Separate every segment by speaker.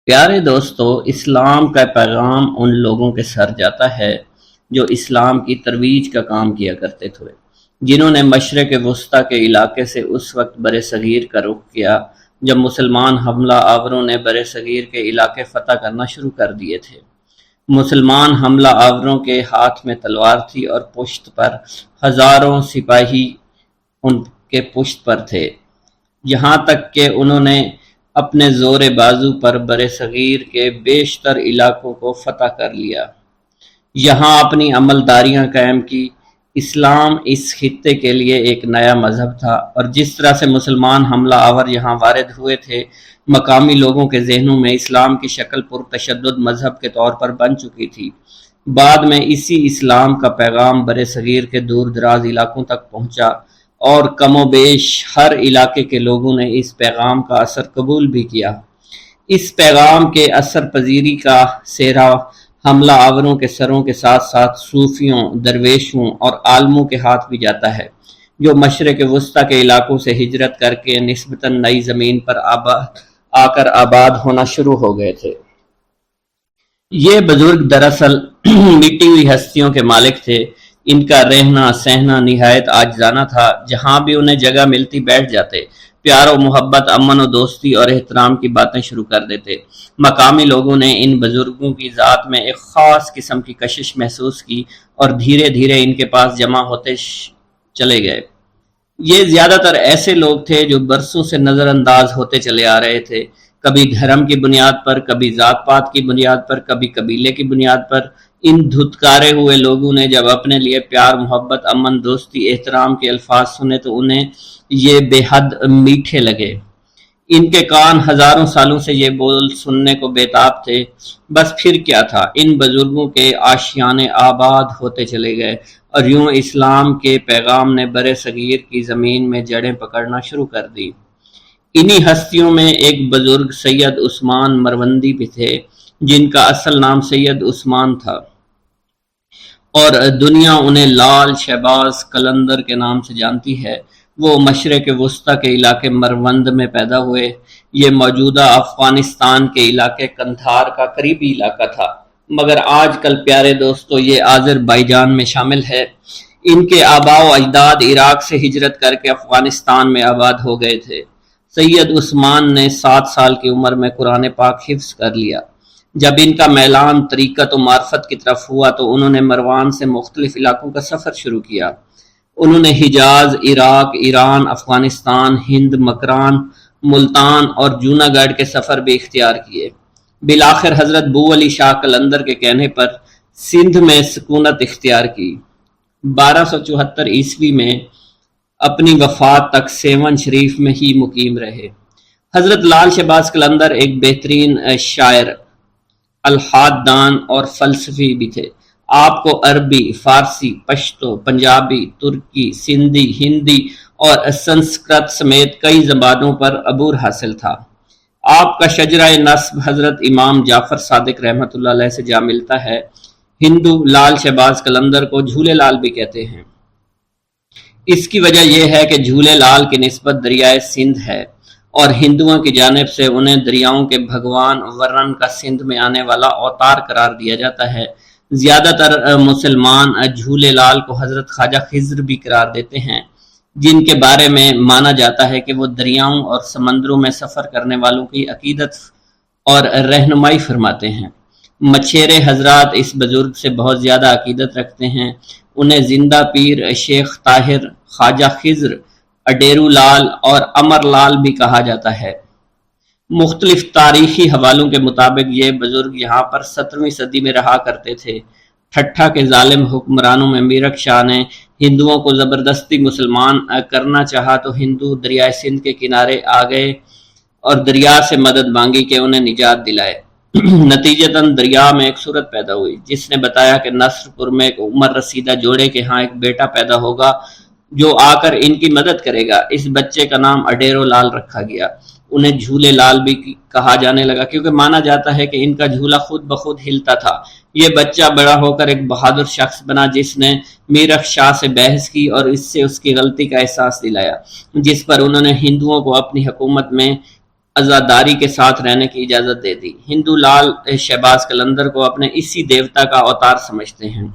Speaker 1: پیارے دوستو، اسلام کا پیغام ان لوگوں کے سر جاتا ہے جو اسلام کی ترویج کا کام کیا کرتے تھے، جنہوں نے مشرق وسطی کے علاقے سے اس وقت بر صغیر کا رخ کیا جب مسلمان حملہ آوروں نے بر صغیر کے علاقے فتح کرنا شروع کر دیے تھے۔ مسلمان حملہ آوروں کے ہاتھ میں تلوار تھی اور پشت پر ہزاروں سپاہی ان کے پشت پر تھے، یہاں تک کہ انہوں نے اپنے زور بازو پر برصغیر کے بیشتر علاقوں کو فتح کر لیا، یہاں اپنی عملداریاں قائم کی۔ اسلام اس خطے کے لیے ایک نیا مذہب تھا، اور جس طرح سے مسلمان حملہ آور یہاں وارد ہوئے تھے، مقامی لوگوں کے ذہنوں میں اسلام کی شکل پرتشدد مذہب کے طور پر بن چکی تھی۔ بعد میں اسی اسلام کا پیغام برصغیر کے دور دراز علاقوں تک پہنچا، اور کم و بیش ہر علاقے کے لوگوں نے اس پیغام کا اثر قبول بھی کیا۔ اس پیغام کے اثر پذیری کا سہرا حملہ آوروں کے سروں کے ساتھ ساتھ صوفیوں، درویشوں اور عالموں کے ہاتھ بھی جاتا ہے، جو مشرق وسطی کے علاقوں سے ہجرت کر کے نسبتاً نئی زمین پر آ کر آباد ہونا شروع ہو گئے تھے۔ یہ بزرگ دراصل مٹی ہوئی ہستیوں کے مالک تھے، ان کا رہنا سہنا نہایت عاجزانہ تھا، جہاں بھی انہیں جگہ ملتی بیٹھ جاتے، پیار و محبت، امن و دوستی اور احترام کی باتیں شروع کر دیتے۔ مقامی لوگوں نے ان بزرگوں کی ذات میں ایک خاص قسم کی کشش محسوس کی اور دھیرے دھیرے ان کے پاس جمع ہوتے چلے گئے۔ یہ زیادہ تر ایسے لوگ تھے جو برسوں سے نظر انداز ہوتے چلے آ رہے تھے، کبھی دھرم کی بنیاد پر، کبھی ذات پات کی بنیاد پر، کبھی قبیلے کی بنیاد پر۔ ان دھتکارے ہوئے لوگوں نے جب اپنے لیے پیار، محبت، امن، دوستی، احترام کے الفاظ سنے تو انہیں یہ بے حد میٹھے لگے۔ ان کے کان ہزاروں سالوں سے یہ بول سننے کو بےتاب تھے۔ بس پھر کیا تھا، ان بزرگوں کے آشیانے آباد ہوتے چلے گئے، اور یوں اسلام کے پیغام نے بر صغیر کی زمین میں جڑیں پکڑنا شروع کر دی۔ انہی ہستیوں میں ایک بزرگ سید عثمان مروندی بھی تھے، جن کا اصل نام سید عثمان تھا، اور دنیا انہیں لال شہباز قلندر کے نام سے جانتی ہے۔ وہ مشرق وسطی کے علاقے مروند میں پیدا ہوئے۔ یہ موجودہ افغانستان کے علاقے قندھار کا قریبی علاقہ تھا، مگر آج کل پیارے دوستو یہ آذربائیجان میں شامل ہے۔ ان کے آباء و اجداد عراق سے ہجرت کر کے افغانستان میں آباد ہو گئے تھے۔ سید عثمان نے 7 سال کی عمر میں قرآن پاک حفظ کر لیا۔ جب ان کا میلان طریقت و معرفت کی طرف ہوا تو انہوں نے مروان سے مختلف علاقوں کا سفر شروع کیا۔ انہوں نے حجاز، عراق، ایران، افغانستان، ہند، مکران، ملتان اور جوناگڑھ کے سفر بھی اختیار کیے۔ بالآخر حضرت بو علی شاہ قلندر کے کہنے پر سندھ میں سکونت اختیار کی۔ 1274 عیسوی میں اپنی وفات تک سیون شریف میں ہی مقیم رہے۔ حضرت لال شہباز قلندر ایک بہترین شاعر، الحاد دان اور فلسفی بھی تھے۔ آپ کو عربی، فارسی، پشتو، پنجابی، ترکی، سندھی، ہندی اور سنسکرت سمیت کئی زبانوں پر عبور حاصل تھا۔ آپ کا شجرہ نسب حضرت امام جعفر صادق رحمۃ اللہ علیہ سے جا ملتا ہے۔ ہندو لال شہباز قلندر کو جھولے لال بھی کہتے ہیں۔ اس کی وجہ یہ ہے کہ جھولے لال کی نسبت دریائے سندھ ہے، اور ہندوؤں کی جانب سے انہیں دریاؤں کے بھگوان ورن کا سندھ میں آنے والا اوتار قرار دیا جاتا ہے۔ زیادہ تر مسلمان جھولے لال کو حضرت خواجہ خضر بھی قرار دیتے ہیں، جن کے بارے میں مانا جاتا ہے کہ وہ دریاؤں اور سمندروں میں سفر کرنے والوں کی عقیدت اور رہنمائی فرماتے ہیں۔ مچھیرے حضرات اس بزرگ سے بہت زیادہ عقیدت رکھتے ہیں۔ انہیں زندہ پیر، شیخ طاہر، خواجہ خضر، اڈیرو لال اور امر لال بھی کہا جاتا ہے۔ مختلف تاریخی حوالوں کے مطابق یہ بزرگ یہاں پر 17ویں صدی میں رہا کرتے تھے۔ ٹھٹھا کے ظالم حکمرانوں میں میرک شاہ نے ہندوؤں کو زبردستی مسلمان کرنا چاہا تو ہندو دریائے سندھ کے کنارے آ گئے اور دریا سے مدد مانگی کہ انہیں نجات دلائے۔ نتیجتاً دریا میں ایک صورت پیدا ہوئی جس نے بتایا کہ نصر پور میں ایک عمر رسیدہ جوڑے کے ہاں ایک بیٹا پیدا ہوگا جو آ کر ان کی مدد کرے گا۔ اس بچے کا نام اڈیرو لال رکھا گیا۔ انہیں جھولے لال بھی کہا جانے لگا کیونکہ مانا جاتا ہے کہ ان کا جھولا خود بخود ہلتا تھا۔ یہ بچہ بڑا ہو کر ایک بہادر شخص بنا جس نے میرک شاہ سے بحث کی اور اس سے اس کی غلطی کا احساس دلایا، جس پر انہوں نے ہندوؤں کو اپنی حکومت میں عزاداری کے ساتھ رہنے کی اجازت دے دی۔ ہندو لال شہباز قلندر کو اپنے اسی دیوتا کا اوتار سمجھتے ہیں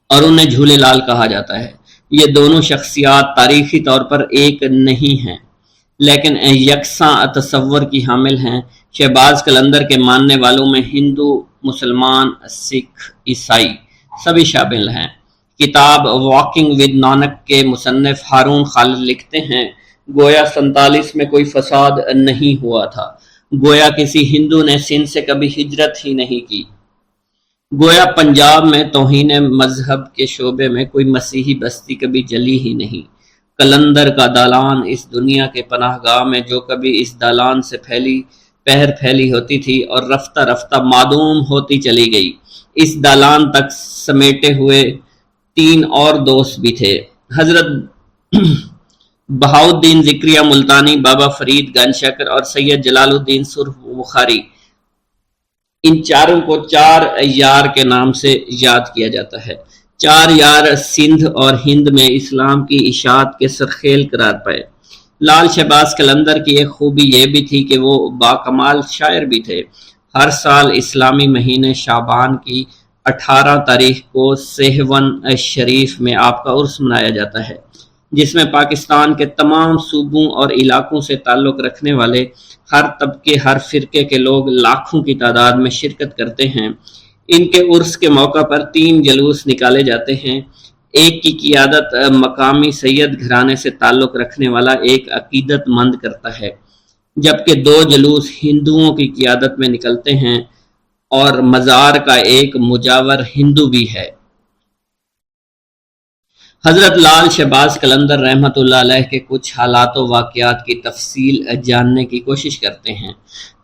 Speaker 1: اور انہیں جھولے لال کہا جاتا ہے۔ یہ دونوں شخصیات تاریخی طور پر ایک نہیں ہیں لیکن یکساں تصور کی حامل ہیں۔ شہباز قلندر کے ماننے والوں میں ہندو، مسلمان، سکھ، عیسائی سبھی شامل ہیں۔ کتاب واکنگ ود نانک کے مصنف ہارون خالد لکھتے ہیں، گویا 47 میں کوئی فساد نہیں ہوا تھا، گویا کسی ہندو نے سندھ سے کبھی ہجرت ہی نہیں کی، گویا پنجاب میں توہین مذہب کے شعبے میں کوئی مسیحی بستی کبھی جلی ہی نہیں۔ قلندر کا دالان اس دنیا کے پناہ گاہ میں جو کبھی اس دالان سے پھیلی ہوتی تھی اور رفتہ رفتہ معدوم ہوتی چلی گئی، اس دالان تک سمیٹے ہوئے 3 اور دوست بھی تھے، حضرت بہاؤالدین ذکریہ ملتانی، بابا فرید گنج شکر اور سید جلال الدین سرخ بخاری۔ ان چاروں کو 4 یار کے نام سے یاد کیا جاتا ہے۔ 4 یار سندھ اور ہند میں اسلام کی اشاعت کے سرخیل قرار پائے۔ لال شہباز قلندر کی ایک خوبی یہ بھی تھی کہ وہ باکمال شاعر بھی تھے۔ ہر سال اسلامی مہینے شعبان کی 18 تاریخ کو سیہون شریف میں آپ کا عرس منایا جاتا ہے، جس میں پاکستان کے تمام صوبوں اور علاقوں سے تعلق رکھنے والے ہر طبقے، ہر فرقے کے لوگ لاکھوں کی تعداد میں شرکت کرتے ہیں۔ ان کے عرس کے موقع پر 3 جلوس نکالے جاتے ہیں۔ ایک کی قیادت مقامی سید گھرانے سے تعلق رکھنے والا ایک عقیدت مند کرتا ہے، جبکہ 2 جلوس ہندوؤں کی قیادت میں نکلتے ہیں اور مزار کا ایک مجاور ہندو بھی ہے۔ حضرت لال شہباز قلندر رحمۃ اللہ علیہ کے کچھ حالات و واقعات کی تفصیل جاننے کی کوشش کرتے ہیں۔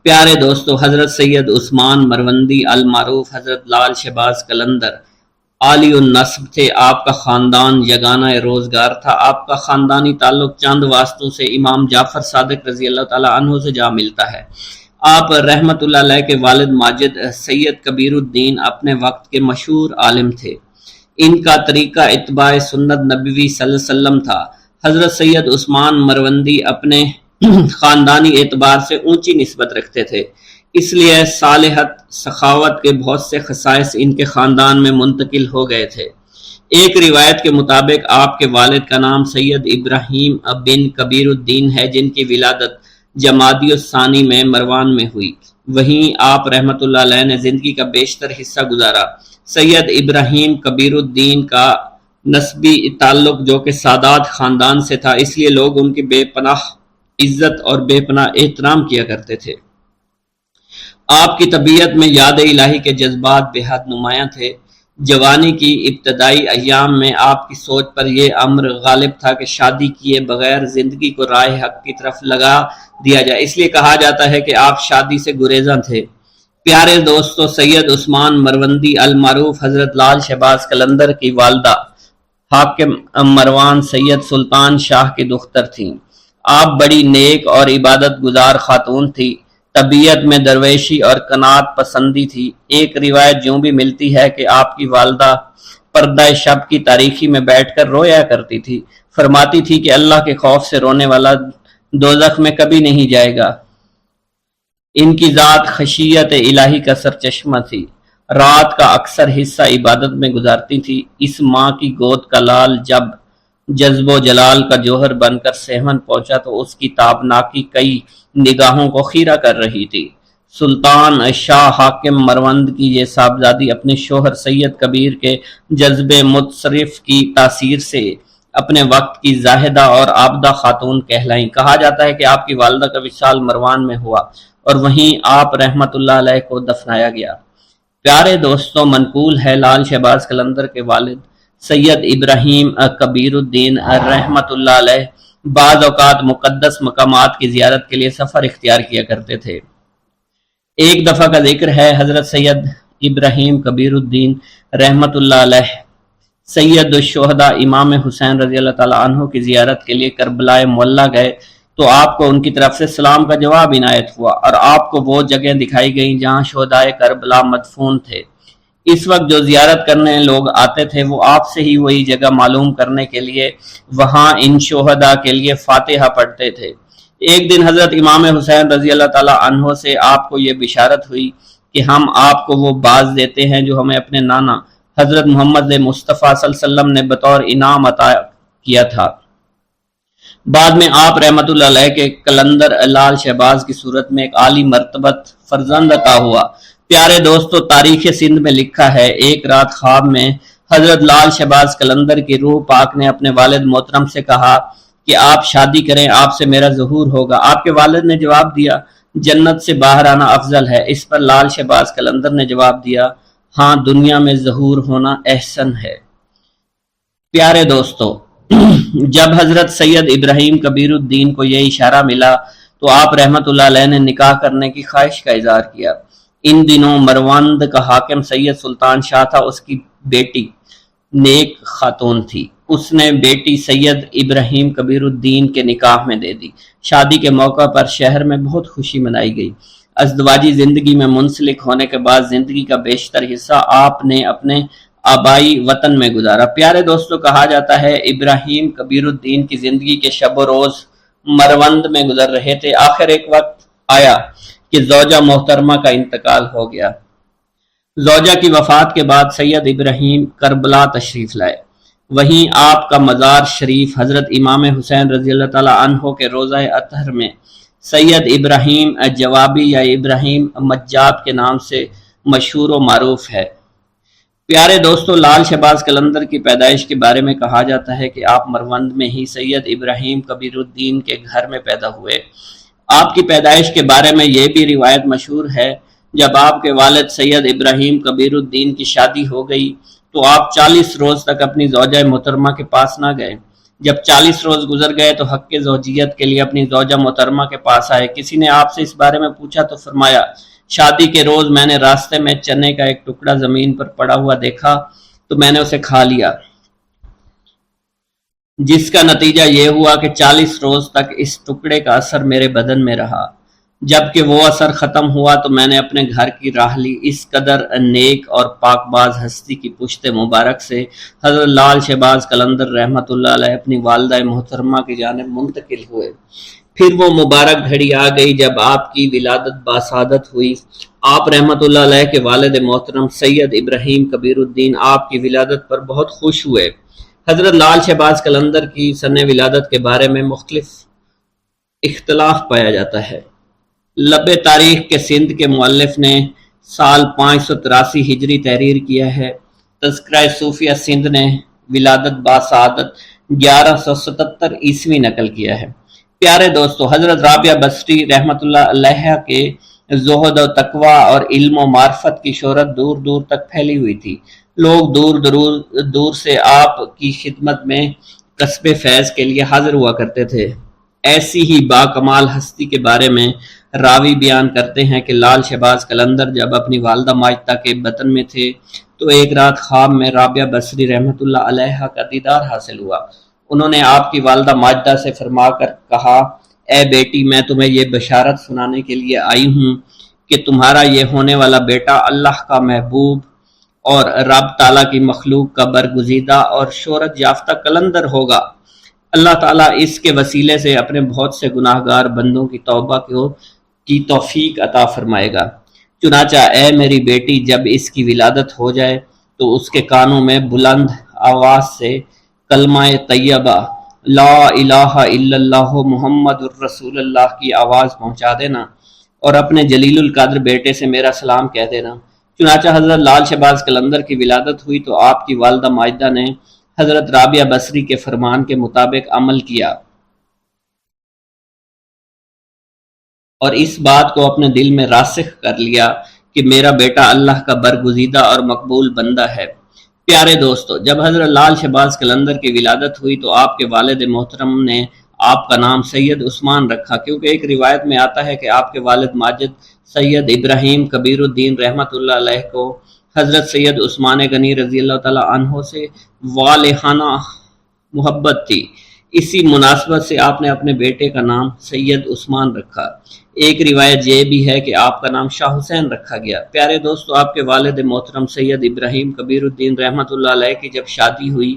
Speaker 1: پیارے دوستو، حضرت سید عثمان مروندی المعروف حضرت لال شہباز قلندر عالی النسب تھے۔ آپ کا خاندان یگانہ روزگار تھا۔ آپ کا خاندانی تعلق چند واسطوں سے امام جعفر صادق رضی اللہ تعالیٰ عنہ سے جا ملتا ہے۔ آپ رحمۃ اللہ علیہ کے والد ماجد سید کبیر الدین اپنے وقت کے مشہور عالم تھے۔ ان کا طریقہ اتباع سنت نبوی صلی اللہ علیہ وسلم تھا۔ حضرت سید عثمان مروندی اپنے خاندانی اعتبار سے اونچی نسبت رکھتے تھے، اس لیے صالحت، سخاوت کے بہت سے خصائص ان کے خاندان میں منتقل ہو گئے تھے۔ ایک روایت کے مطابق آپ کے والد کا نام سید ابراہیم بن کبیر الدین ہے، جن کی ولادت جمادی الثانی میں مروان میں ہوئی۔ وہیں آپ رحمۃ اللہ علیہ نے زندگی کا بیشتر حصہ گزارا۔ سید ابراہیم کبیر الدین کا نسبی تعلق جو کہ سادات خاندان سے تھا، اس لیے لوگ ان کی بے پناہ عزت اور بے پناہ احترام کیا کرتے تھے۔ آپ کی طبیعت میں یاد الہی کے جذبات بے حد نمایاں تھے۔ جوانی کی ابتدائی ایام میں آپ کی سوچ پر یہ امر غالب تھا کہ شادی کیے بغیر زندگی کو راہ حق کی طرف لگا دیا جائے، اس لیے کہا جاتا ہے کہ آپ شادی سے گریزاں تھے۔ پیارے دوستو، سید عثمان مروندی المعروف حضرت لال شہباز قلندر کی والدہ حاکم مروان سید سلطان شاہ کی دختر تھیں۔ آپ بڑی نیک اور عبادت گزار خاتون تھی، طبیعت میں درویشی اور قناعت پسندی تھی۔ ایک روایت یوں بھی ملتی ہے کہ آپ کی والدہ پردہ شب کی تاریکی میں بیٹھ کر رویا کرتی تھی، فرماتی تھی کہ اللہ کے خوف سے رونے والا دوزخ میں کبھی نہیں جائے گا۔ ان کی ذات خشیت الہی کا سرچشمہ تھی، رات کا اکثر حصہ عبادت میں گزارتی تھی۔ اس ماں کی گود کا لال جب جذب و جلال کا جوہر بن کر سیہون پہنچا تو اس کی تابناکی کئی نگاہوں کو خیرہ کر رہی تھی۔ سلطان شاہ حاکم مروند کی یہ صاحبزادی اپنے شوہر سید کبیر کے جذب متصرف کی تاثیر سے اپنے وقت کی زاہدہ اور عابدہ خاتون کہلائیں۔ کہا جاتا ہے کہ آپ کی والدہ کا وصال مروان میں ہوا اور وہیں آپ رحمت اللہ علیہ کو دفنایا گیا۔ پیارے دوستوں، منقول ہے لال شہباز قلندر کے والد سید ابراہیم کبیر الدین رحمت اللہ علیہ بعض اوقات مقدس مقامات کی زیارت کے لیے سفر اختیار کیا کرتے تھے۔ ایک دفعہ کا ذکر ہے، حضرت سید ابراہیم کبیر الدین رحمت اللہ علیہ سید الشہداء امام حسین رضی اللہ تعالیٰ عنہ کی زیارت کے لیے کربلا معلیٰ گئے تو آپ کو ان کی طرف سے سلام کا جواب عنایت ہوا اور آپ کو وہ جگہ دکھائی گئیں جہاں شہدائے کربلا مدفون تھے۔ اس وقت جو زیارت کرنے لوگ آتے تھے وہ آپ سے ہی وہی جگہ معلوم کرنے کے لیے وہاں ان شہداء کے لیے فاتحہ پڑھتے تھے۔ ایک دن حضرت امام حسین رضی اللہ تعالیٰ عنہ سے آپ کو یہ بشارت ہوئی کہ ہم آپ کو وہ باز دیتے ہیں جو ہمیں اپنے نانا حضرت محمد مصطفیٰ صلی اللہ علیہ وسلم نے بطور انعام عطا کیا تھا۔ بعد میں آپ رحمت اللہ علیہ کے کلندر لال شہباز کی صورت میں ایک عالی مرتبت فرزند عطا ہوا۔ پیارے دوستو، تاریخ سندھ میں لکھا ہے، ایک رات خواب میں حضرت لال شہباز کلندر کی روح پاک نے اپنے والد محترم سے کہا کہ آپ شادی کریں، آپ سے میرا ظہور ہوگا۔ آپ کے والد نے جواب دیا، جنت سے باہر آنا افضل ہے۔ اس پر لال شہباز کلندر نے جواب دیا، ہاں، دنیا میں ظہور ہونا احسن ہے۔ پیارے دوستو، جب حضرت سید ابراہیم کبیر الدین کو یہ اشارہ ملا تو آپ رحمت اللہ علیہ نے نکاح کرنے کی خواہش کا اظہار کیا۔ ان دنوں مروند کا حاکم سید سلطان شاہ تھا، اس کی بیٹی نیک خاتون تھی، اس نے بیٹی سید ابراہیم کبیر الدین کے نکاح میں دے دی۔ شادی کے موقع پر شہر میں بہت خوشی منائی گئی۔ ازدواجی زندگی میں منسلک ہونے کے بعد زندگی کا بیشتر حصہ آپ نے اپنے آبائی وطن میں گزارا۔ پیارے دوستو، کہا جاتا ہے ابراہیم کبیر الدین کی زندگی کے شب و روز مروند میں گزر رہے تھے۔ آخر ایک وقت آیا کہ زوجہ محترمہ کا انتقال ہو گیا۔ زوجہ کی وفات کے بعد سید ابراہیم کربلا تشریف لائے۔ وہیں آپ کا مزار شریف حضرت امام حسین رضی اللہ تعالیٰ عنہ کے روضہ اطہر میں سید ابراہیم جوابی یا ابراہیم مجاب کے نام سے مشہور و معروف ہے۔ پیارے دوستو، لال شہباز کلندر کی پیدائش کے بارے میں کہا جاتا ہے کہ آپ مروند میں ہی سید ابراہیم کبیر الدین کے گھر میں پیدا ہوئے۔ آپ کی پیدائش کے بارے میں یہ بھی روایت مشہور ہے، جب آپ کے والد سید ابراہیم کبیر الدین کی شادی ہو گئی تو آپ 40 روز تک اپنی زوجہ محترمہ کے پاس نہ گئے۔ جب 40 روز گزر گئے تو حق زوجیت کے لیے اپنی زوجہ محترمہ کے پاس آئے۔ کسی نے آپ سے اس بارے میں پوچھا تو فرمایا، شادی کے روز میں نے راستے میں چنے کا ایک ٹکڑا زمین پر پڑا ہوا دیکھا تو میں نے اسے کھا لیا، جس کا نتیجہ یہ ہوا کہ 40 روز تک اس ٹکڑے کا اثر میرے بدن میں رہا۔ جب کہ وہ اثر ختم ہوا تو میں نے اپنے گھر کی راہ لی۔ اس قدر نیک اور پاک باز ہستی کی پشت مبارک سے حضرت لال شہباز کلندر رحمت اللہ علیہ اپنی والدہ محترمہ کی جانب منتقل ہوئے۔ پھر وہ مبارک گھڑی آ گئی جب آپ کی ولادت باسعادت ہوئی۔ آپ رحمت اللہ علیہ کے والد محترم سید ابراہیم کبیر الدین آپ کی ولادت پر بہت خوش ہوئے۔ حضرت لال شہباز کلندر کی سن ولادت کے بارے میں مختلف اختلاف پایا جاتا ہے۔ لب تاریخ کے سندھ کے مؤلف نے سال 583 ہجری تحریر کیا ہے۔ تذکرہ صوفیہ سندھ نے ولادت باسعادت 1177 عیسوی نقل کیا ہے۔ پیارے دوستو، حضرت رابعہ بصری رحمت اللہ علیہ کے زہد و تقوی اور علم و معرفت کی شہرت دور دور تک پھیلی ہوئی تھی۔ لوگ دور سے آپ کی خدمت میں کسب فیض کے لیے حاضر ہوا کرتے تھے۔ ایسی ہی با کمال ہستی کے بارے میں راوی بیان کرتے ہیں کہ لال شہباز کلندر جب اپنی والدہ ماجدہ کے بطن میں تھے تو ایک رات خواب میں رابعہ بصری رحمت اللہ علیہ کا دیدار حاصل ہوا۔ انہوں نے آپ کی والدہ ماجدہ سے فرما کر کہا، اے بیٹی، میں تمہیں یہ بشارت سنانے کے لیے آئی ہوں کہ تمہارا یہ ہونے والا بیٹا اللہ کا محبوب اور رب تعالیٰ کی مخلوق کا برگزیدہ اور شہرت یافتہ کلندر ہوگا۔ اللہ تعالیٰ اس کے وسیلے سے اپنے بہت سے گناہ گار بندوں کی توبہ کی توفیق عطا فرمائے گا۔ چنانچہ اے میری بیٹی، جب اس کی ولادت ہو جائے تو اس کے کانوں میں بلند آواز سے کلمہ طیبہ لا الہ الا اللہ محمد الرسول اللہ کی آواز پہنچا دینا اور اپنے جلیل القدر بیٹے سے میرا سلام کہہ دینا۔ چنانچہ حضرت لال شہباز کلندر کی ولادت ہوئی تو آپ کی والدہ ماجدہ نے حضرت رابعہ بصری کے فرمان کے مطابق عمل کیا اور اس بات کو اپنے دل میں راسخ کر لیا کہ میرا بیٹا اللہ کا برگزیدہ اور مقبول بندہ ہے۔ پیارے دوستو، جب حضرت لال شہباز کلندر کی ولادت ہوئی تو آپ کے والد محترم نے آپ کا نام سید عثمان رکھا، کیونکہ ایک روایت میں آتا ہے کہ آپ کے والد ماجد سید ابراہیم کبیر الدین رحمت اللہ علیہ کو حضرت سید عثمان غنی رضی اللہ تعالیٰ عنہ سے والہانہ محبت تھی۔ اسی مناسبت سے آپ نے اپنے بیٹے کا نام سید عثمان رکھا۔ ایک روایت یہ بھی ہے کہ آپ کا نام شاہ حسین رکھا گیا۔ پیارے دوستو، آپ کے والد محترم سید ابراہیم کبیر الدین رحمت اللہ علیہ کی جب شادی ہوئی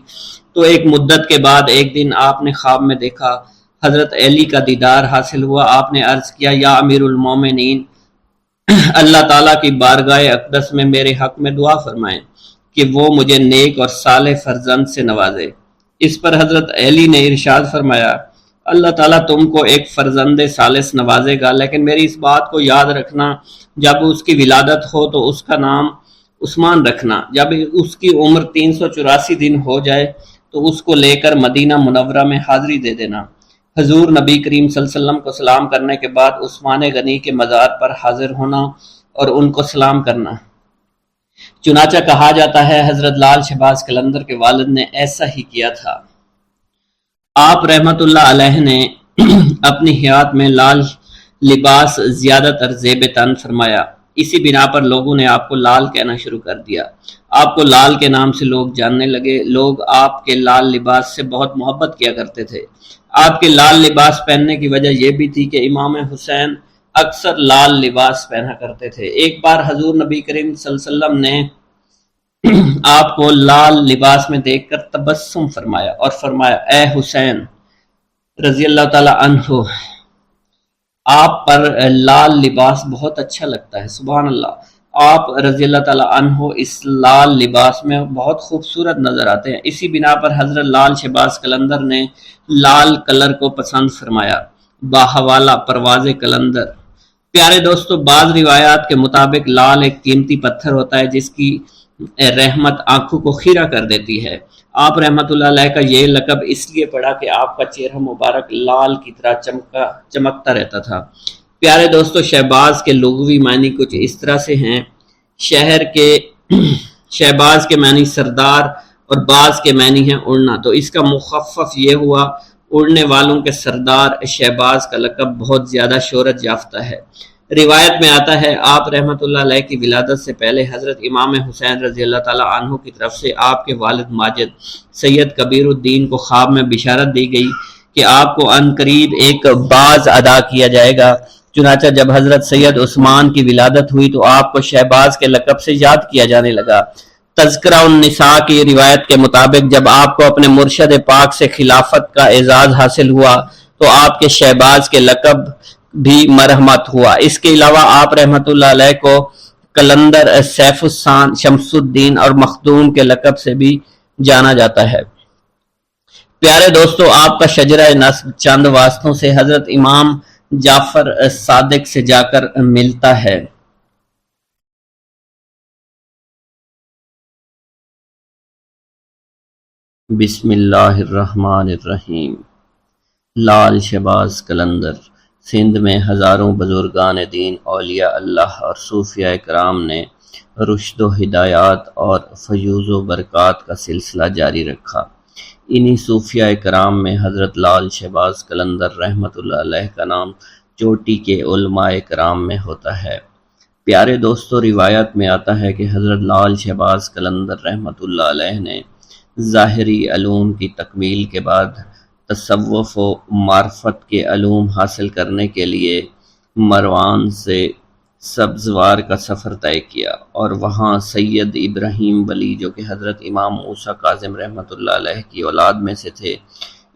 Speaker 1: تو ایک مدت کے بعد ایک دن آپ نے خواب میں دیکھا حضرت علی کا دیدار حاصل ہوا۔ آپ نے عرض کیا یا امیر المومنین، اللہ تعالیٰ کی بارگاہ اقدس میں میرے حق میں دعا فرمائیں کہ وہ مجھے نیک اور صالح فرزند سے نوازے۔ اس پر حضرت علی نے ارشاد فرمایا اللہ تعالیٰ تم کو ایک فرزند صالح نوازے گا، لیکن میری اس بات کو یاد رکھنا جب اس کی ولادت ہو تو اس کا نام عثمان رکھنا، جب اس کی عمر 384 دن ہو جائے تو اس کو لے کر مدینہ منورہ میں حاضری دے دینا۔ حضور نبی کریم صلی اللہ علیہ وسلم کو سلام کرنے کے بعد عثمان غنی کے مزار پر حاضر ہونا اور ان کو سلام کرنا۔ چنانچہ کہا جاتا ہے حضرت لال شہباز قلندر کے والد نے ایسا ہی کیا تھا۔ آپ رحمت اللہ علیہ نے اپنی حیات میں لال لباس زیادہ تر زیب تن فرمایا، اسی بنا پر لوگوں نے آپ کو لال کہنا شروع کر دیا۔ آپ کو لال کے نام سے لوگ جاننے لگے۔ لوگ آپ کے لال لباس سے بہت محبت کیا کرتے تھے۔ آپ کے لال لباس پہننے کی وجہ یہ بھی تھی کہ امام حسین اکثر لال لباس پہنا کرتے تھے۔ ایک بار حضور نبی کریم صلی اللہ علیہ وسلم نے آپ کو لال لباس میں دیکھ کر تبسم فرمایا اور فرمایا اے حسین رضی اللہ تعالی عنہ، آپ پر لال لباس بہت اچھا لگتا ہے۔ سبحان اللہ، آپ رضی اللہ تعالی عنہ اس لال لباس میں بہت خوبصورت نظر آتے ہیں۔ اسی بنا پر حضرت لال شہباز قلندر نے لال کلر کو پسند فرمایا۔ باحوالہ پرواز قلندر۔ پیارے دوستو، بعض روایات کے مطابق لال ایک قیمتی پتھر ہوتا ہے جس کی رحمت آنکھوں کو خیرہ کر دیتی ہے۔ آپ رحمت اللہ علیہ کا یہ لقب اس لیے پڑا کہ آپ کا چہرہ مبارک لال کی طرح چمکتا رہتا تھا۔ پیارے دوستو، شہباز کے لغوی معنی کچھ اس طرح سے ہیں۔ شہر کے شہباز کے معنی سردار اور باز کے معنی ہیں اڑنا، تو اس کا مخفف یہ ہوا اڑنے والوں کے سردار شہباز کا لقب بہت زیادہ شہرت یافتہ ہے۔ روایت میں آتا ہے آپ رحمت اللہ علیہ کی ولادت سے پہلے حضرت امام حسین رضی اللہ تعالی عنہ کی طرف سے آپ کے والد ماجد سید کبیر الدین کو خواب میں بشارت دی گئی کہ آپ کو عن قریب ایک باز ادا کیا جائے گا۔ چنانچہ جب حضرت سید عثمان کی ولادت ہوئی تو آپ کو شہباز کے لقب سے یاد کیا جانے لگا۔ تذکرہ النساء کی روایت کے مطابق جب آپ کو اپنے مرشد پاک سے خلافت کا اعزاز حاصل ہوا تو آپ کے شہباز کے لقب بھی مرحمت ہوا۔ اس کے علاوہ آپ رحمت اللہ علیہ کو قلندر، سیف السان، شمس الدین اور مخدوم کے لقب سے بھی جانا جاتا ہے۔ پیارے دوستو، آپ کا شجرہ نسب چند واسطوں سے حضرت امام جعفر صادق سے جا کر ملتا ہے۔ بسم اللہ الرحمن الرحیم۔ لال شہباز قلندر۔ سندھ میں ہزاروں بزرگان دین، اولیاء اللہ اور صوفیاء کرام نے رشد و ہدایات اور فیوز و برکات کا سلسلہ جاری رکھا۔ انہی صوفیاء کرام میں حضرت لال شہباز قلندر رحمت اللہ علیہ کا نام چوٹی کے علماء کرام میں ہوتا ہے۔ پیارے دوستو، روایت میں آتا ہے کہ حضرت لال شہباز قلندر رحمت اللہ علیہ نے ظاہری علوم کی تکمیل کے بعد تصوف و معرفت کے علوم حاصل کرنے کے لیے مروان سے سبزوار کا سفر طے کیا اور وہاں سید ابراہیم ولی جو کہ حضرت امام موسیٰ کاظم رحمت اللہ علیہ کی اولاد میں سے تھے،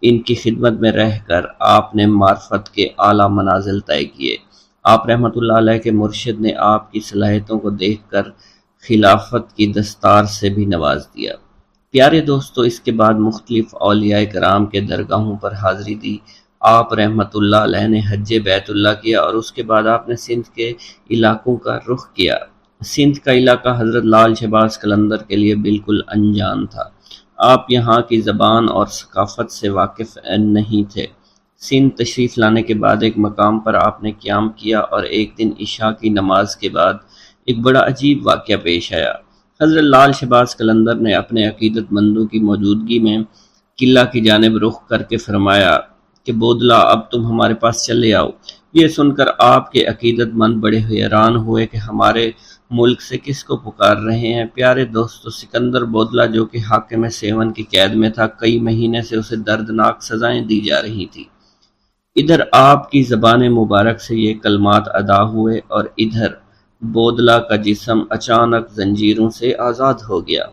Speaker 1: ان کی خدمت میں رہ کر آپ نے معرفت کے اعلیٰ منازل طے کیے۔ آپ رحمت اللہ علیہ کے مرشد نے آپ کی صلاحیتوں کو دیکھ کر خلافت کی دستار سے بھی نواز دیا۔ پیارے دوستو، اس کے بعد مختلف اولیاء کرام کے درگاہوں پر حاضری دی۔ آپ رحمت اللہ علیہ نے حج بیت اللہ کیا اور اس کے بعد آپ نے سندھ کے علاقوں کا رخ کیا۔ سندھ کا علاقہ حضرت لال شہباز قلندر کے لیے بالکل انجان تھا۔ آپ یہاں کی زبان اور ثقافت سے واقف نہیں تھے۔ سندھ تشریف لانے کے بعد ایک مقام پر آپ نے قیام کیا اور ایک دن عشاء کی نماز کے بعد ایک بڑا عجیب واقعہ پیش آیا۔ حضرت لال شہباز قلندر نے اپنے عقیدت مندوں کی موجودگی میں قلعہ کی جانب رخ کر کے فرمایا کہ بودلا، اب تم ہمارے پاس چلے آؤ۔ یہ سن کر آپ کے عقیدت مند بڑے حیران ہوئے کہ ہمارے ملک سے کس کو پکار رہے ہیں۔ پیارے دوستو، سکندر بودلا جو کہ حاکم سیون کی قید میں تھا، کئی مہینے سے اسے دردناک سزائیں دی جا رہی تھی۔ ادھر آپ کی زبان مبارک سے یہ کلمات ادا ہوئے اور ادھر بودلا کا جسم اچانک زنجیروں سے آزاد ہو گیا۔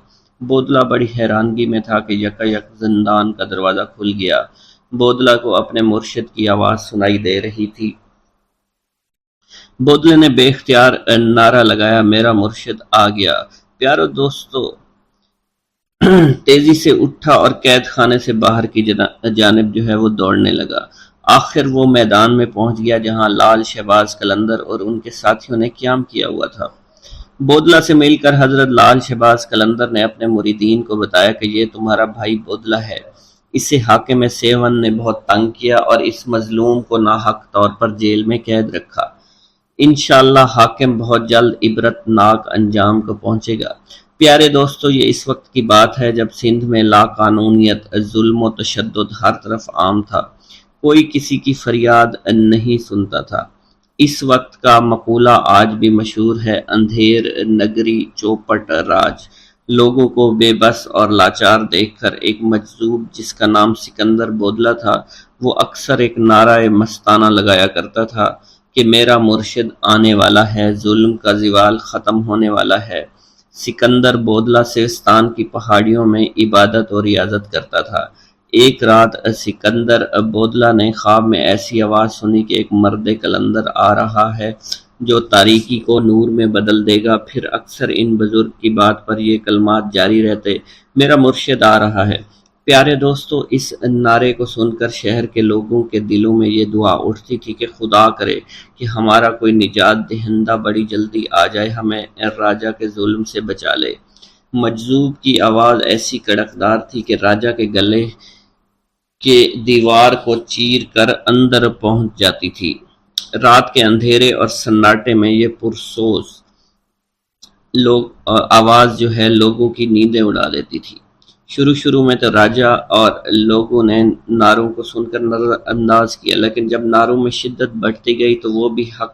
Speaker 1: بودلا بڑی حیرانگی میں تھا کہ یکا یک زندان کا دروازہ کھل گیا۔ بودلہ کو اپنے مرشد کی آواز سنائی دے رہی تھی۔ بودلے نے بے اختیار نعرہ لگایا، میرا مرشد آ گیا۔ پیارو دوستو تیزی سے اٹھا اور قید خانے سے باہر کی جانب جو ہے وہ دوڑنے لگا۔ آخر وہ میدان میں پہنچ گیا جہاں لال شہباز قلندر اور ان کے ساتھیوں نے قیام کیا ہوا تھا۔ بودلہ سے مل کر حضرت لال شہباز قلندر نے اپنے مریدین کو بتایا کہ یہ تمہارا بھائی بودلہ ہے، اسے حاکم سیون نے بہت تنگ کیا اور اس مظلوم کو ناحق طور پر جیل میں قید رکھا۔ انشاءاللہ حاکم بہت جلد عبرت ناک انجام کو پہنچے گا۔ پیارے دوستو، یہ اس وقت کی بات ہے جب سندھ میں لا قانونیت، ظلم و تشدد ہر طرف عام تھا، کوئی کسی کی فریاد نہیں سنتا تھا۔ اس وقت کا مقولہ آج بھی مشہور ہے، اندھیر نگری چوپٹ راج۔ لوگوں کو بے بس اور لاچار دیکھ کر ایک مجذوب جس کا نام سکندر بودلہ تھا، وہ اکثر ایک نعرہ مستانہ لگایا کرتا تھا کہ میرا مرشد آنے والا ہے، ظلم کا زوال ختم ہونے والا ہے۔ سکندر بودلہ سیستان کی پہاڑیوں میں عبادت و ریاضت کرتا تھا۔ ایک رات سکندر بودلہ نے خواب میں ایسی آواز سنی کہ ایک مرد قلندر آ رہا ہے جو تاریکی کو نور میں بدل دے گا۔ پھر اکثر ان بزرگ کی بات پر یہ کلمات جاری رہتے، میرا مرشد آ رہا ہے۔ پیارے دوستو، اس نعرے کو سن کر شہر کے لوگوں کے دلوں میں یہ دعا اٹھتی تھی کہ خدا کرے کہ ہمارا کوئی نجات دہندہ بڑی جلدی آ جائے، ہمیں راجہ کے ظلم سے بچا لے۔ مجذوب کی آواز ایسی کڑکدار تھی کہ راجہ کے گلے کے دیوار کو چیر کر اندر پہنچ جاتی تھی۔ رات کے اندھیرے اور سناٹے میں یہ پرسوز آواز جو ہے لوگوں کی نیندیں اڑا دیتی تھی۔ شروع میں تو راجہ اور لوگوں نے نعروں کو سن کر نظر انداز کیا، لیکن جب نعروں میں شدت بڑھتی گئی تو وہ بھی حق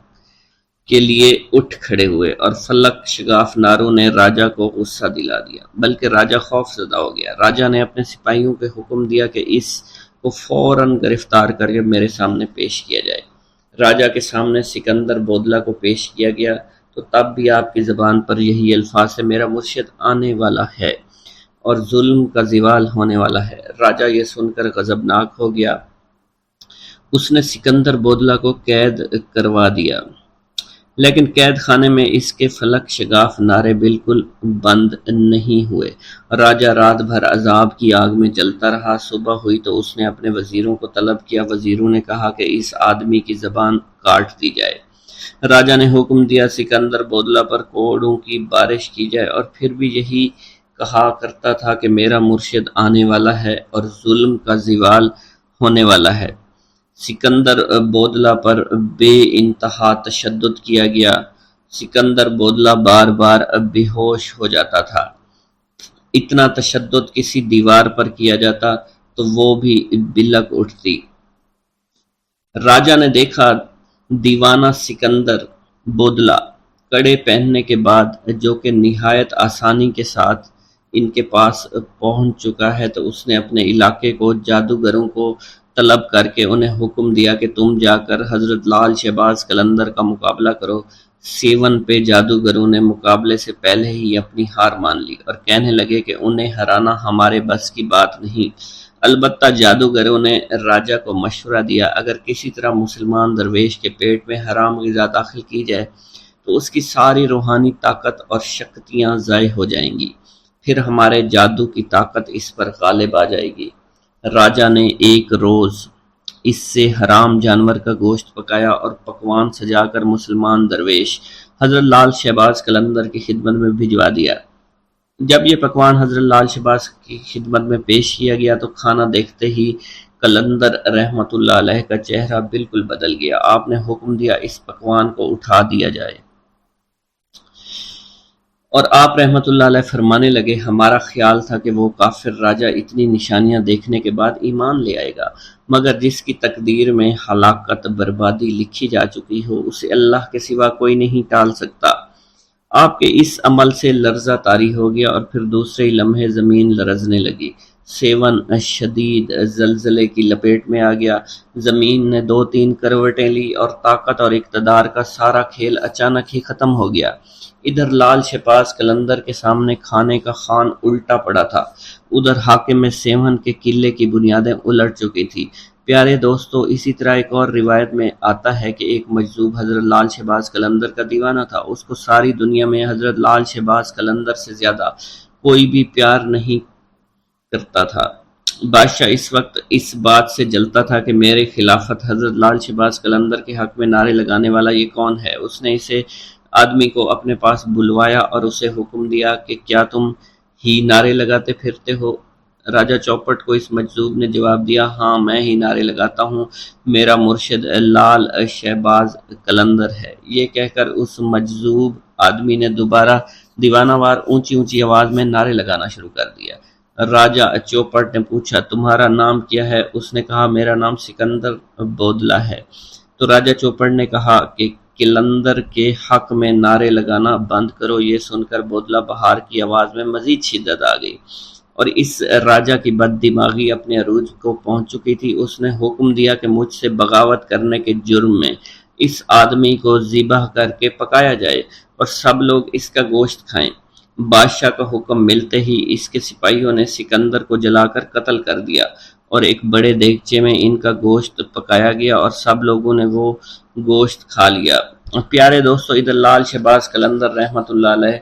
Speaker 1: کے لیے اٹھ کھڑے ہوئے اور فلک شگاف نعروں نے راجہ کو غصہ دلا دیا، بلکہ راجہ خوف زدہ ہو گیا۔ راجہ نے اپنے سپاہیوں کو حکم دیا کہ اس کو فوراً گرفتار کر کے میرے سامنے پیش کیا جائے۔ راجہ کے سامنے سکندر بودلہ کو پیش کیا گیا تو تب بھی آپ کی زبان پر یہی الفاظ ہے، میرا مرشد آنے والا ہے اور ظلم کا زوال ہونے والا ہے۔ راجہ یہ سن کر غضبناک ہو گیا۔ اس نے سکندر بودلہ کو قید کروا دیا، لیکن قید خانے میں اس کے فلک شگاف نعرے بالکل بند نہیں ہوئے۔ راجہ رات بھر عذاب کی آگ میں جلتا رہا۔ صبح ہوئی تو اس نے اپنے وزیروں کو طلب کیا۔ وزیروں نے کہا کہ اس آدمی کی زبان کاٹ دی جائے۔ راجہ نے حکم دیا سکندر بودلہ پر کوڑوں کی بارش کی جائے، اور پھر بھی یہی کہا کرتا تھا کہ میرا مرشد آنے والا ہے اور ظلم کا زوال ہونے والا ہے۔ سکندر بودلہ پر بے انتہا تشدد کیا گیا۔ سکندر بودلہ بار بار بے ہوش ہو جاتا تھا۔ اتنا تشدد کسی دیوار پر کیا جاتا تو وہ بھی بلک اٹھتی۔ راجہ نے دیکھا دیوانہ سکندر بودلہ کڑے پہننے کے بعد جو کہ نہایت آسانی کے ساتھ ان کے پاس پہنچ چکا ہے، تو اس نے اپنے علاقے کو جادوگروں کو طلب کر کے انہیں حکم دیا کہ تم جا کر حضرت لال شہباز قلندر کا مقابلہ کرو۔ سیون پہ جادوگروں نے مقابلے سے پہلے ہی اپنی ہار مان لی اور کہنے لگے کہ انہیں ہرانا ہمارے بس کی بات نہیں۔ البتہ جادوگروں نے راجہ کو مشورہ دیا، اگر کسی طرح مسلمان درویش کے پیٹ میں حرام غذا داخل کی جائے تو اس کی ساری روحانی طاقت اور شکتیاں ضائع ہو جائیں گی، پھر ہمارے جادو کی طاقت اس پر غالب آ جائے گی۔ راجہ نے ایک روز اس سے حرام جانور کا گوشت پکایا اور پکوان سجا کر مسلمان درویش حضرت لال شہباز قلندر کی خدمت میں بھجوا دیا۔ جب یہ پکوان حضرت لال شہباز کی خدمت میں پیش کیا گیا تو کھانا دیکھتے ہی قلندر رحمت اللہ علیہ کا چہرہ بالکل بدل گیا۔ آپ نے حکم دیا اس پکوان کو اٹھا دیا جائے، اور آپ رحمت اللہ علیہ فرمانے لگے، ہمارا خیال تھا کہ وہ کافر راجہ اتنی نشانیاں دیکھنے کے بعد ایمان لے آئے گا، مگر جس کی تقدیر میں ہلاکت بربادی لکھی جا چکی ہو اسے اللہ کے سوا کوئی نہیں ٹال سکتا۔ آپ کے اس عمل سے لرزہ طاری ہو گیا اور پھر دوسرے لمحے زمین لرزنے لگی۔ سیون شدید زلزلے کی لپیٹ میں آ گیا۔ زمین نے 2-3 کروٹیں لی اور طاقت اور اقتدار کا سارا کھیل اچانک ہی ختم ہو گیا۔ ادھر لال شہباز قلندر کے سامنے کھانے کا خوان الٹا پڑا تھا، ادھر حاکم سیون کے قلعے کی بنیادیں الٹ چکی تھی۔ پیارے دوستو، اسی طرح ایک اور روایت میں آتا ہے کہ ایک مجذوب حضرت لال شہباز قلندر کا دیوانہ تھا۔ اس کو ساری دنیا میں حضرت لال شہباز قلندر سے زیادہ کوئی بھی پیار نہیں کرتا تھا۔ بادشاہ اس وقت اس بات سے جلتا تھا کہ میرے خلافت حضرت لال شہباز قلندر کے حق میں نعرے لگانے والا یہ کون ہے؟ اس نے اسے آدمی کو اپنے پاس بلوایا اور اسے حکم دیا کہ کیا تم ہی نعرے لگاتے پھرتے ہو؟ راجہ چوپٹ کو اس مجذوب نے جواب دیا، ہاں میں ہی نعرے لگاتا ہوں، میرا مرشد لال شہباز قلندر ہے۔ یہ کہہ کر اس مجذوب آدمی نے دوبارہ دیوانہ وار اونچی اونچی آواز میں نعرے لگانا شروع کر دیا۔ راجہ چوپٹ نے پوچھا، تمہارا نام کیا ہے؟ اس نے کہا، میرا نام سکندر بودلہ ہے۔ تو راجہ چوپٹ نے کہا کہ قلندر کے حق میں نعرے لگانا بند کرو۔ یہ سن کر بودلہ بہار کی آواز میں مزید شدت آ گئی اور اس راجہ کی بد دماغی اپنے عروج کو پہنچ چکی تھی۔ اس نے حکم دیا کہ مجھ سے بغاوت کرنے کے جرم میں اس آدمی کو ذبح کر کے پکایا جائے اور سب لوگ اس کا گوشت کھائیں۔ بادشاہ کا حکم ملتے ہی اس کے سپاہیوں نے سکندر کو جلا کر قتل کر دیا اور ایک بڑے دیگچے میں ان کا گوشت پکایا گیا اور سب لوگوں نے وہ گوشت کھا لیا۔ پیارے دوستو، ادھر لال شہباز قلندر رحمۃ اللہ علیہ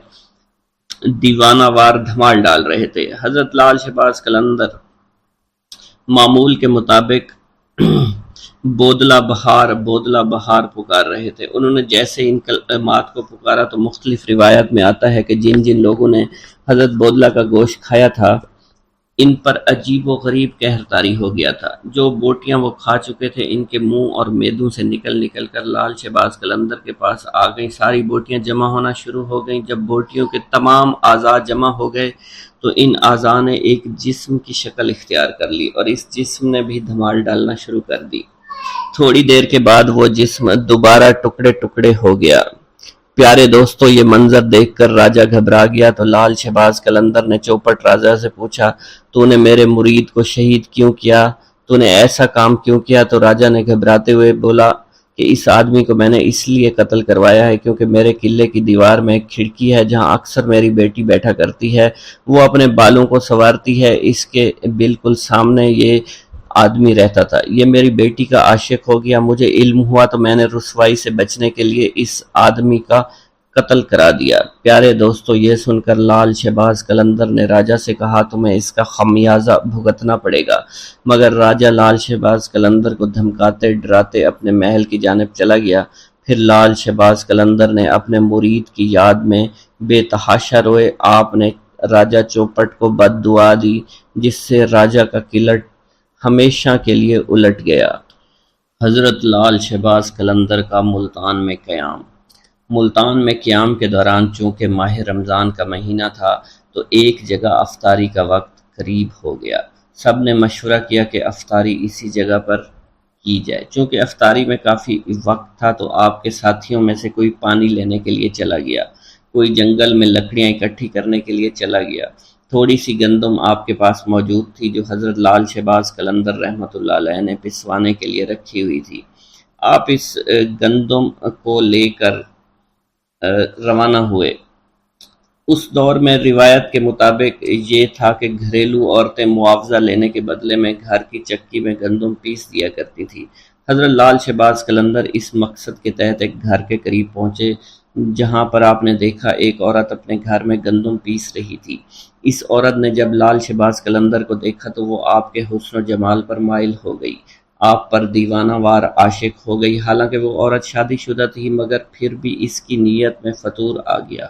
Speaker 1: دیوانہ وار دھمال ڈال رہے تھے۔ حضرت لال شہباز قلندر معمول کے مطابق بودلہ بہار پکار رہے تھے۔ انہوں نے جیسے ان کلمات کو پکارا تو مختلف روایات میں آتا ہے کہ جن جن لوگوں نے حضرت بودلہ کا گوشت کھایا تھا ان پر عجیب و غریب قہر طاری ہو گیا تھا۔ جو بوٹیاں وہ کھا چکے تھے ان کے منہ اور میدوں سے نکل نکل کر لال شہباز قلندر کے پاس آ گئیں۔ ساری بوٹیاں جمع ہونا شروع ہو گئیں۔ جب بوٹیوں کے تمام اعضاء جمع ہو گئے تو ان اعضاء نے ایک جسم کی شکل اختیار کر لی اور اس جسم نے بھی دھمال ڈالنا شروع کر دی۔ تھوڑی دیر کے بعد وہ جسم دوبارہ ٹکڑے ٹکڑے ہو گیا۔ پیارے دوستو، یہ منظر دیکھ کر راجہ گھبرا گیا تو لال شہباز قلندر نے چوپٹ راجہ سے پوچھا، تو نے میرے مرید کو شہید کیوں کیا؟ تو نے ایسا کام کیوں کیا؟ تو راجہ نے گھبراتے ہوئے بولا کہ اس آدمی کو میں نے اس لیے قتل کروایا ہے کیونکہ میرے قلعے کی دیوار میں ایک کھڑکی ہے جہاں اکثر میری بیٹی بیٹھا کرتی ہے، وہ اپنے بالوں کو سنوارتی ہے، اس کے بالکل سامنے یہ آدمی رہتا تھا۔ یہ میری بیٹی کا عاشق ہو گیا، مجھے علم ہوا تو میں نے رسوائی سے بچنے کے لیے اس آدمی کا قتل کرا دیا۔ پیارے دوستو، یہ سن کر لال شہباز قلندر نے راجہ سے کہا، تمہیں اس کا خمیازہ بھگتنا پڑے گا۔ مگر راجہ لال شہباز قلندر کو دھمکاتے ڈراتے اپنے محل کی جانب چلا گیا۔ پھر لال شہباز قلندر نے اپنے مرید کی یاد میں بے تحاشا روئے۔ آپ نے راجہ چوپٹ کو بد دعا دی جس سے راجہ کا قلعہ ہمیشہ کے لیے الٹ گیا۔ حضرت لال شہباز قلندر کا ملتان میں قیام۔ ملتان میں قیام کے دوران چونکہ ماہ رمضان کا مہینہ تھا تو ایک جگہ افطاری کا وقت قریب ہو گیا۔ سب نے مشورہ کیا کہ افطاری اسی جگہ پر کی جائے۔ چونکہ افطاری میں کافی وقت تھا تو آپ کے ساتھیوں میں سے کوئی پانی لینے کے لیے چلا گیا، کوئی جنگل میں لکڑیاں اکٹھی کرنے کے لیے چلا گیا۔ تھوڑی سی گندم آپ کے پاس موجود تھی جو حضرت لال شہباز قلندر رحمۃ اللہ علیہ نے پسوانے کے لیے رکھی ہوئی تھی۔ آپ اس گندم کو لے کر روانہ ہوئے۔ اس دور میں روایت کے مطابق یہ تھا کہ گھریلو عورتیں معاوضہ لینے کے بدلے میں گھر کی چکی میں گندم پیس دیا کرتی تھی۔ حضرت لال شہباز قلندر اس مقصد کے تحت ایک گھر کے قریب پہنچے جہاں پر آپ نے دیکھا ایک عورت اپنے گھر میں گندم پیس رہی تھی۔ اس عورت نے جب لال شہباز قلندر کو دیکھا تو وہ آپ کے حسن و جمال پر مائل ہو گئی، آپ پر دیوانہ وار عاشق ہو گئی۔ حالانکہ وہ عورت شادی شدہ تھی مگر پھر بھی اس کی نیت میں فطور آ گیا۔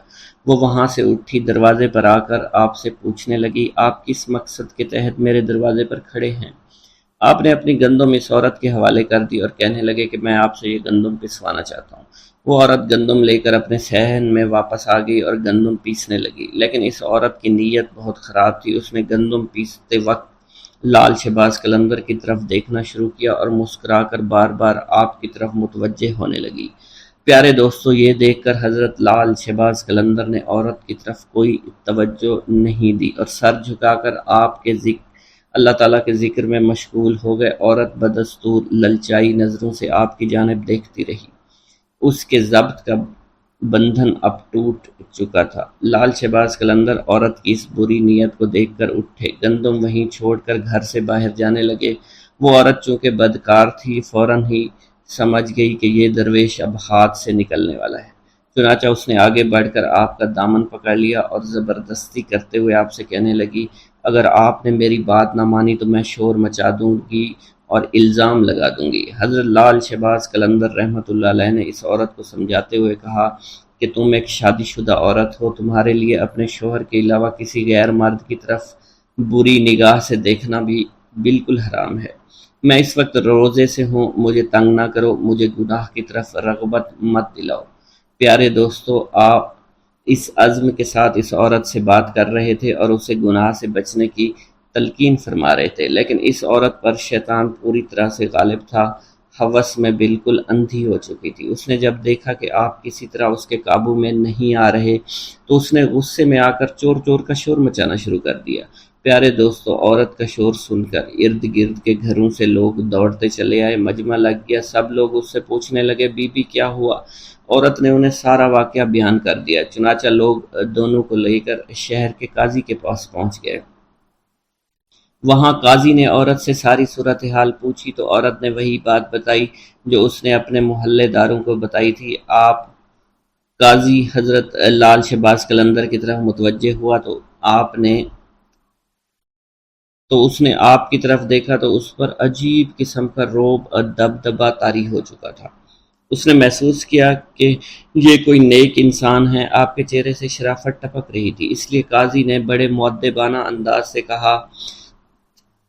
Speaker 1: وہ وہاں سے اٹھی، دروازے پر آ کر آپ سے پوچھنے لگی، آپ کس مقصد کے تحت میرے دروازے پر کھڑے ہیں؟ آپ نے اپنی گندم اس عورت کے حوالے کر دی اور کہنے لگے کہ میں آپ سے یہ گندم پسوانا چاہتا ہوں۔ وہ عورت گندم لے کر اپنے صحن میں واپس آ گئی اور گندم پیسنے لگی، لیکن اس عورت کی نیت بہت خراب تھی۔ اس نے گندم پیستے وقت لال شہباز قلندر کی طرف دیکھنا شروع کیا اور مسکرا کر بار بار آپ کی طرف متوجہ ہونے لگی۔ پیارے دوستو، یہ دیکھ کر حضرت لال شہباز قلندر نے عورت کی طرف کوئی توجہ نہیں دی اور سر جھکا کر آپ کے اللہ تعالیٰ کے ذکر میں مشغول ہو گئے۔ عورت بدستور للچائی نظروں سے آپ کی جانب دیکھتی رہی۔ اس کے ضبط کا بندھن اب ٹوٹ چکا تھا۔ لال شہباز قلندر عورت کی اس بری نیت کو دیکھ کر اٹھے، گندم وہیں چھوڑ کر گھر سے باہر جانے لگے۔ وہ عورت چونکہ بدکار تھی، فوراً ہی سمجھ گئی کہ یہ درویش اب ہاتھ سے نکلنے والا ہے۔ چنانچہ اس نے آگے بڑھ کر آپ کا دامن پکڑ لیا اور زبردستی کرتے ہوئے آپ سے کہنے لگی، اگر آپ نے میری بات نہ مانی تو میں شور مچا دوں گی اور الزام لگا دوں گی۔ حضرت لال شہباز قلندر رحمۃ اللہ علیہ نے اس عورت کو سمجھاتے ہوئے کہا کہ تم ایک شادی شدہ عورت ہو، تمہارے لیے اپنے شوہر کے علاوہ کسی غیر مرد کی طرف بری نگاہ سے دیکھنا بھی بالکل حرام ہے۔ میں اس وقت روزے سے ہوں، مجھے تنگ نہ کرو، مجھے گناہ کی طرف رغبت مت دلاؤ۔ پیارے دوستو، آپ اس عزم کے ساتھ اس عورت سے بات کر رہے تھے اور اسے گناہ سے بچنے کی تلقین فرما رہے تھے، لیکن اس عورت پر شیطان پوری طرح سے غالب تھا۔ ہوس میں بالکل اندھی ہو چکی تھی۔ اس نے جب دیکھا کہ آپ کسی طرح اس کے قابو میں نہیں آ رہے تو اس نے غصے میں آ کر چور چور کا شور مچانا شروع کر دیا۔ پیارے دوستو، عورت کا شور سن کر ارد گرد کے گھروں سے لوگ دوڑتے چلے آئے، مجمع لگ گیا، سب لوگ اس سے پوچھنے لگے، بی بی کیا ہوا؟ عورت نے انہیں سارا واقعہ بیان کر دیا۔ چنانچہ لوگ دونوں کو لے کر شہر کے قاضی کے پاس پہنچ گئے۔ وہاں قاضی نے عورت سے ساری صورتحال پوچھی تو عورت نے وہی بات بتائی جو اس نے اپنے محلے داروں کو بتائی تھی۔ آپ قاضی حضرت لال شہباز قلندر کی طرف متوجہ ہوا تو اس نے آپ کی طرف دیکھا تو اس پر عجیب قسم کا رعب اور دبدبہ طاری ہو چکا تھا۔ اس نے محسوس کیا کہ یہ کوئی نیک انسان ہے۔ آپ کے چہرے سے شرافت ٹپک رہی تھی، اس لیے قاضی نے بڑے مؤدبانہ انداز سے کہا،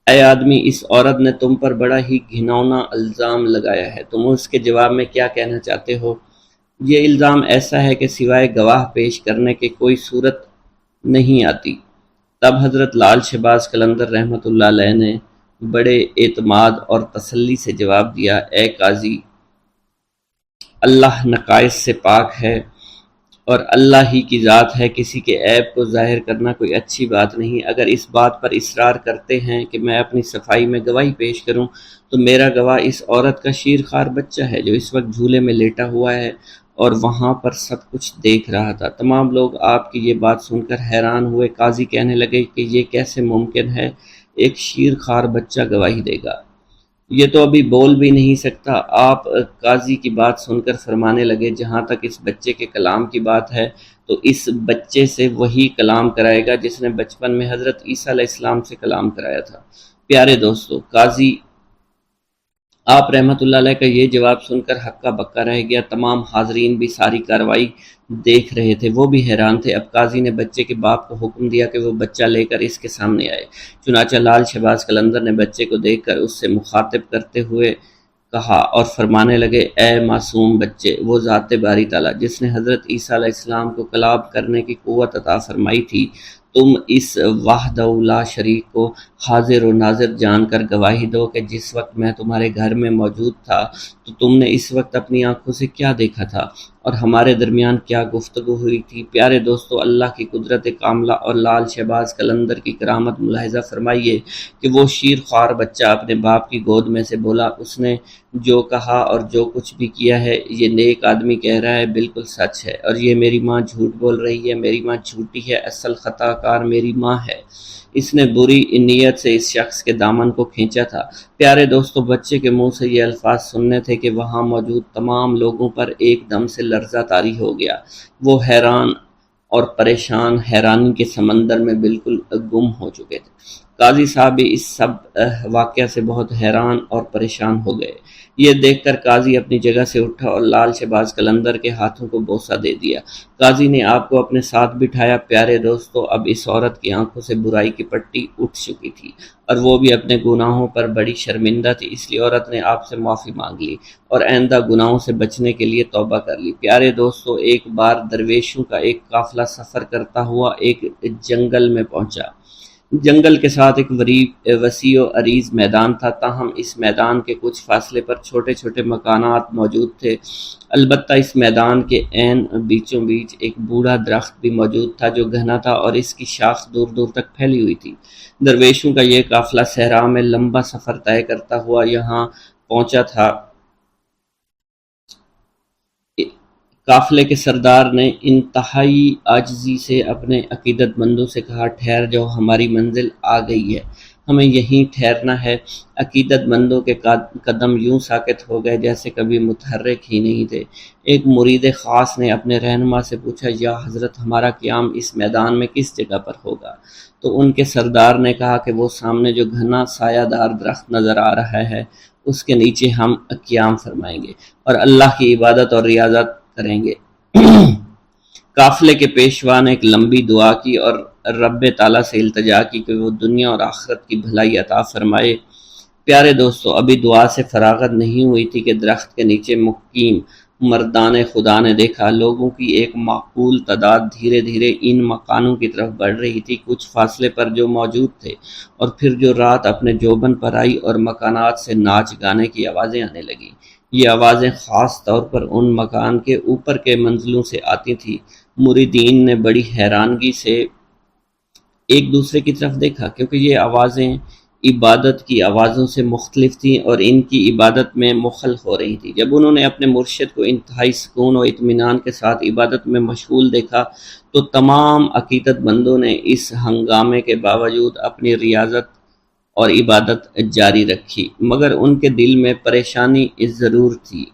Speaker 1: اے آدمی، اس عورت نے تم پر بڑا ہی گھناؤنا الزام لگایا ہے، تم اس کے جواب میں کیا کہنا چاہتے ہو؟ یہ الزام ایسا ہے کہ سوائے گواہ پیش کرنے کے کوئی صورت نہیں آتی۔ تب حضرت لال شہباز قلندر رحمۃ اللہ علیہ نے بڑے اعتماد اور تسلی سے جواب دیا، اے قاضی، اللہ نقائص سے پاک ہے اور اللہ ہی کی ذات ہے، کسی کے عیب کو ظاہر کرنا کوئی اچھی بات نہیں۔ اگر اس بات پر اصرار کرتے ہیں کہ میں اپنی صفائی میں گواہی پیش کروں تو میرا گواہ اس عورت کا شیرخوار بچہ ہے جو اس وقت جھولے میں لیٹا ہوا ہے اور وہاں پر سب کچھ دیکھ رہا تھا۔ تمام لوگ آپ کی یہ بات سن کر حیران ہوئے۔ قاضی کہنے لگے کہ یہ کیسے ممکن ہے، ایک شیرخوار بچہ گواہی دے گا؟ یہ تو ابھی بول بھی نہیں سکتا۔ آپ قاضی کی بات سن کر فرمانے لگے، جہاں تک اس بچے کے کلام کی بات ہے تو اس بچے سے وہی کلام کرائے گا جس نے بچپن میں حضرت عیسیٰ علیہ السلام سے کلام کرایا تھا۔ پیارے دوستو، قاضی آپ رحمۃ اللہ علیہ کا یہ جواب سن کر ہکا بکا رہ گیا۔ تمام حاضرین بھی ساری کارروائی دیکھ رہے تھے، وہ بھی حیران تھے۔ اب قاضی نے بچے کے باپ کو حکم دیا کہ وہ بچہ لے کر اس کے سامنے آئے۔ چنانچہ لال شہباز قلندر نے بچے کو دیکھ کر اس سے مخاطب کرتے ہوئے کہا اور فرمانے لگے، اے معصوم بچے، وہ ذات باری تعالیٰ جس نے حضرت عیسیٰ علیہ السلام کو کلام کرنے کی قوت عطا فرمائی تھی، تم اس وحدہ لا شریک کو حاضر و ناظر جان کر گواہی دو کہ جس وقت میں تمہارے گھر میں موجود تھا تو تم نے اس وقت اپنی آنکھوں سے کیا دیکھا تھا اور ہمارے درمیان کیا گفتگو ہوئی تھی۔ پیارے دوستو، اللہ کی قدرت کاملہ اور لال شہباز قلندر کی کرامت ملاحظہ فرمائیے کہ وہ شیر خوار بچہ اپنے باپ کی گود میں سے بولا، اس نے جو کہا اور جو کچھ بھی کیا ہے یہ نیک آدمی کہہ رہا ہے بالکل سچ ہے، اور یہ میری ماں جھوٹ بول رہی ہے، میری ماں جھوٹی ہے، اصل خطا کار میری ماں ہے۔ اس نے بری نیت سے اس شخص کے دامن کو کھینچا تھا۔ پیارے دوستو، بچے کے منہ سے یہ الفاظ سننے تھے کہ وہاں موجود تمام لوگوں پر ایک دم سے لرزہ طاری ہو گیا۔ وہ حیران اور پریشان حیرانی کے سمندر میں بالکل گم ہو چکے تھے۔ قاضی صاحب بھی اس سب واقعہ سے بہت حیران اور پریشان ہو گئے۔ یہ دیکھ کر قاضی اپنی جگہ سے اٹھا اور لال شہباز قلندر کے ہاتھوں کو بوسہ دے دیا۔ قاضی نے آپ کو اپنے ساتھ بٹھایا۔ پیارے دوستو، اب اس عورت کی آنکھوں سے برائی کی پٹی اٹھ چکی تھی اور وہ بھی اپنے گناہوں پر بڑی شرمندہ تھی، اس لیے عورت نے آپ سے معافی مانگ لی اور آئندہ گناہوں سے بچنے کے لیے توبہ کر لی۔ پیارے دوستو، ایک بار درویشوں کا ایک قافلہ سفر کرتا ہوا ایک جنگل میں پہنچا۔ جنگل کے ساتھ ایک وسیع و عریض میدان تھا، تاہم اس میدان کے کچھ فاصلے پر چھوٹے چھوٹے مکانات موجود تھے۔ البتہ اس میدان کے عین بیچوں بیچ ایک بوڑھا درخت بھی موجود تھا جو گھنا تھا اور اس کی شاخ دور دور تک پھیلی ہوئی تھی۔ درویشوں کا یہ قافلہ صحرا میں لمبا سفر طے کرتا ہوا یہاں پہنچا تھا۔ قافلے کے سردار نے انتہائی عاجزی سے اپنے عقیدت مندوں سے کہا، ٹھہر جاؤ، ہماری منزل آ گئی ہے، ہمیں یہیں ٹھہرنا ہے۔ عقیدت مندوں کے قدم یوں ساکت ہو گئے جیسے کبھی متحرک ہی نہیں تھے۔ ایک مرید خاص نے اپنے رہنما سے پوچھا، یا حضرت، ہمارا قیام اس میدان میں کس جگہ پر ہوگا؟ تو ان کے سردار نے کہا کہ وہ سامنے جو گھنا سایہ دار درخت نظر آ رہا ہے اس کے نیچے ہم قیام فرمائیں گے اور اللہ کی عبادت اور ریاضت کریں گے۔ قافلے کے پیشوا نے ایک لمبی دعا کی اور رب تعالیٰ سے التجا کی کہ وہ دنیا اور آخرت کی بھلائی عطا فرمائے۔ پیارے دوستو، ابھی دعا سے فراغت نہیں ہوئی تھی کہ درخت کے نیچے مقیم مردان خدا نے دیکھا لوگوں کی ایک معقول تعداد دھیرے دھیرے ان مکانوں کی طرف بڑھ رہی تھی، کچھ فاصلے پر جو موجود تھے، اور پھر جو رات اپنے جوبن پر آئی اور مکانات سے ناچ گانے کی آوازیں آنے لگیں۔ یہ آوازیں خاص طور پر ان مکان کے اوپر کے منزلوں سے آتی تھیں۔ مریدین نے بڑی حیرانگی سے ایک دوسرے کی طرف دیکھا، کیونکہ یہ آوازیں عبادت کی آوازوں سے مختلف تھیں اور ان کی عبادت میں مخل ہو رہی تھیں۔ جب انہوں نے اپنے مرشد کو انتہائی سکون و اطمینان کے ساتھ عبادت میں مشغول دیکھا تو تمام عقیدت مندوں نے اس ہنگامے کے باوجود اپنی ریاضت اور عبادت جاری رکھی، مگر ان کے دل میں پریشانی ضرور تھی۔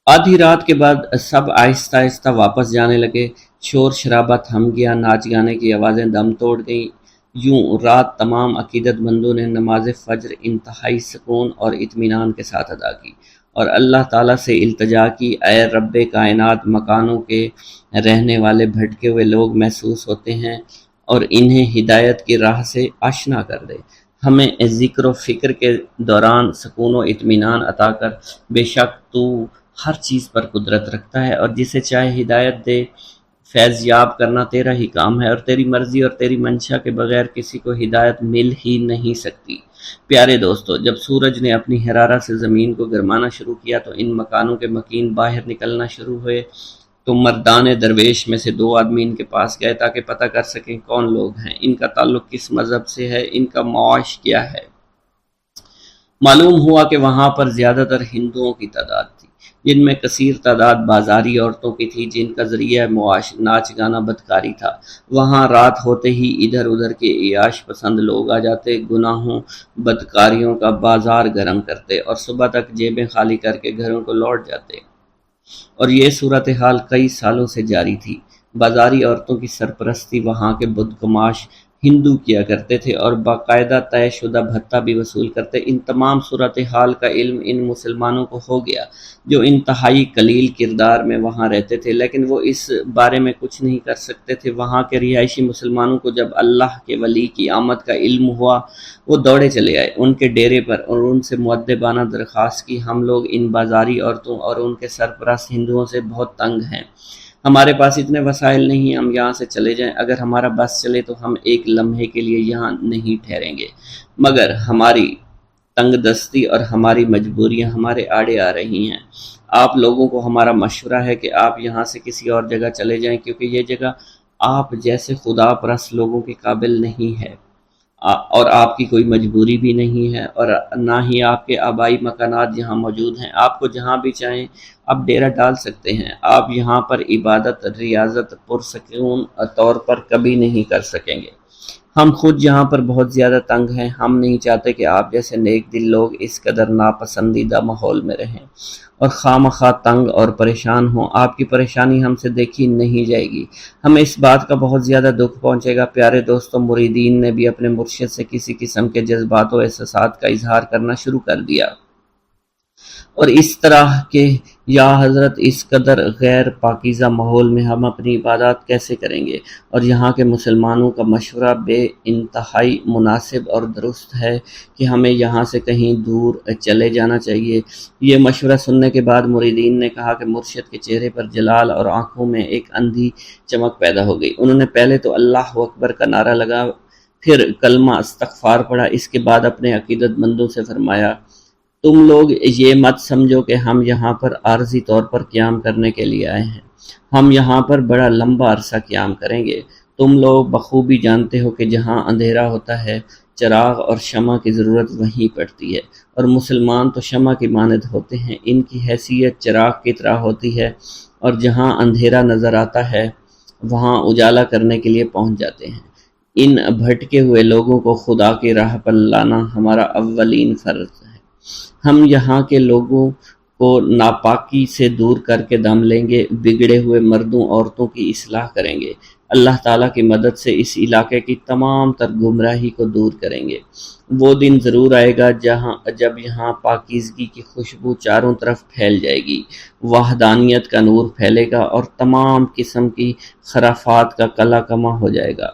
Speaker 1: آدھی رات کے بعد سب آہستہ آہستہ واپس جانے لگے، شور شرابہ تھم گیا، ناچ گانے کی آوازیں دم توڑ گئیں۔ یوں رات تمام عقیدت مندوں نے نماز فجر انتہائی سکون اور اطمینان کے ساتھ ادا کی اور اللہ تعالیٰ سے التجا کی، اے رب کائنات، مکانوں کے رہنے والے بھٹکے ہوئے لوگ محسوس ہوتے ہیں اور انہیں ہدایت کی راہ سے آشنا کر دے، ہمیں ذکر و فکر کے دوران سکون و اطمینان عطا کر، بے شک تو ہر چیز پر قدرت رکھتا ہے اور جسے چاہے ہدایت دے، فیض یاب کرنا تیرا ہی کام ہے اور تیری مرضی اور تیری منشا کے بغیر کسی کو ہدایت مل ہی نہیں سکتی۔ پیارے دوستو، جب سورج نے اپنی حرارت سے زمین کو گرمانا شروع کیا تو ان مکانوں کے مکین باہر نکلنا شروع ہوئے۔ تو مردان درویش میں سے دو آدمی ان کے پاس گئے تاکہ پتہ کر سکیں کون لوگ ہیں، ان کا تعلق کس مذہب سے ہے، ان کا معاش کیا ہے۔ معلوم ہوا کہ وہاں پر زیادہ تر ہندوؤں کی تعداد تھی، جن میں کثیر تعداد بازاری عورتوں کی تھی جن کا ذریعہ معاش ناچ گانا بدکاری تھا۔ وہاں رات ہوتے ہی ادھر ادھر کے عیاش پسند لوگ آ جاتے، گناہوں بدکاریوں کا بازار گرم کرتے اور صبح تک جیبیں خالی کر کے گھروں کو لوٹ جاتے، اور یہ صورتحال کئی سالوں سے جاری تھی۔ بازاری عورتوں کی سرپرستی وہاں کے بدگماش ہندو کیا کرتے تھے اور باقاعدہ طے شدہ بھتہ بھی وصول کرتے۔ ان تمام صورتحال کا علم ان مسلمانوں کو ہو گیا جو انتہائی قلیل کردار میں وہاں رہتے تھے، لیکن وہ اس بارے میں کچھ نہیں کر سکتے تھے۔ وہاں کے رہائشی مسلمانوں کو جب اللہ کے ولی کی آمد کا علم ہوا، وہ دوڑے چلے آئے ان کے ڈیرے پر اور ان سے مؤدبانہ درخواست کی، ہم لوگ ان بازاری عورتوں اور ان کے سرپرست ہندوؤں سے بہت تنگ ہیں، ہمارے پاس اتنے وسائل نہیں، ہم یہاں سے چلے جائیں، اگر ہمارا بس چلے تو ہم ایک لمحے کے لیے یہاں نہیں ٹھہریں گے، مگر ہماری تنگ دستی اور ہماری مجبوریاں ہمارے آڑے آ رہی ہیں۔ آپ لوگوں کو ہمارا مشورہ ہے کہ آپ یہاں سے کسی اور جگہ چلے جائیں، کیونکہ یہ جگہ آپ جیسے خدا پرست لوگوں کے قابل نہیں ہے اور آپ کی کوئی مجبوری بھی نہیں ہے اور نہ ہی آپ کے آبائی مکانات یہاں موجود ہیں۔ آپ کو جہاں بھی چاہیں آپ ڈیرا ڈال سکتے ہیں، آپ یہاں پر عبادت ریاضت پرسکون طور پر کبھی نہیں کر سکیں گے۔ ہم خود یہاں پر بہت زیادہ تنگ ہیں، ہم نہیں چاہتے کہ آپ جیسے نیک دل لوگ اس قدر ناپسندیدہ ماحول میں رہیں اور خواہ مخواہ تنگ اور پریشان ہوں۔ آپ کی پریشانی ہم سے دیکھی نہیں جائے گی، ہمیں اس بات کا بہت زیادہ دکھ پہنچے گا۔ پیارے دوستوں، مریدین نے بھی اپنے مرشد سے کسی قسم کے جذبات و احساسات کا اظہار کرنا شروع کر دیا اور اس طرح کے یا حضرت اس قدر غیر پاکیزہ ماحول میں ہم اپنی عبادات کیسے کریں گے؟ اور یہاں کے مسلمانوں کا مشورہ بے انتہائی مناسب اور درست ہے کہ ہمیں یہاں سے کہیں دور چلے جانا چاہیے۔ یہ مشورہ سننے کے بعد مریدین نے کہا کہ مرشد کے چہرے پر جلال اور آنکھوں میں ایک اندھی چمک پیدا ہو گئی۔ انہوں نے پہلے تو اللہ اکبر کا نعرہ لگا، پھر کلمہ استغفار پڑھا، اس کے بعد اپنے عقیدت مندوں سے فرمایا، تم لوگ یہ مت سمجھو کہ ہم یہاں پر عارضی طور پر قیام کرنے کے لیے آئے ہیں، ہم یہاں پر بڑا لمبا عرصہ قیام کریں گے۔ تم لوگ بخوبی جانتے ہو کہ جہاں اندھیرا ہوتا ہے چراغ اور شمع کی ضرورت وہیں پڑتی ہے، اور مسلمان تو شمع کی مانند ہوتے ہیں، ان کی حیثیت چراغ کی طرح ہوتی ہے، اور جہاں اندھیرا نظر آتا ہے وہاں اجالا کرنے کے لیے پہنچ جاتے ہیں۔ ان بھٹکے ہوئے لوگوں کو خدا کی راہ پر لانا ہمارا اولین فرض ہے۔ ہم یہاں کے لوگوں کو ناپاکی سے دور کر کے دم لیں گے، بگڑے ہوئے مردوں عورتوں کی اصلاح کریں گے، اللہ تعالیٰ کی مدد سے اس علاقے کی تمام تر گمراہی کو دور کریں گے۔ وہ دن ضرور آئے گا جب یہاں پاکیزگی کی خوشبو چاروں طرف پھیل جائے گی، وحدانیت کا نور پھیلے گا اور تمام قسم کی خرافات کا قلع کما ہو جائے گا۔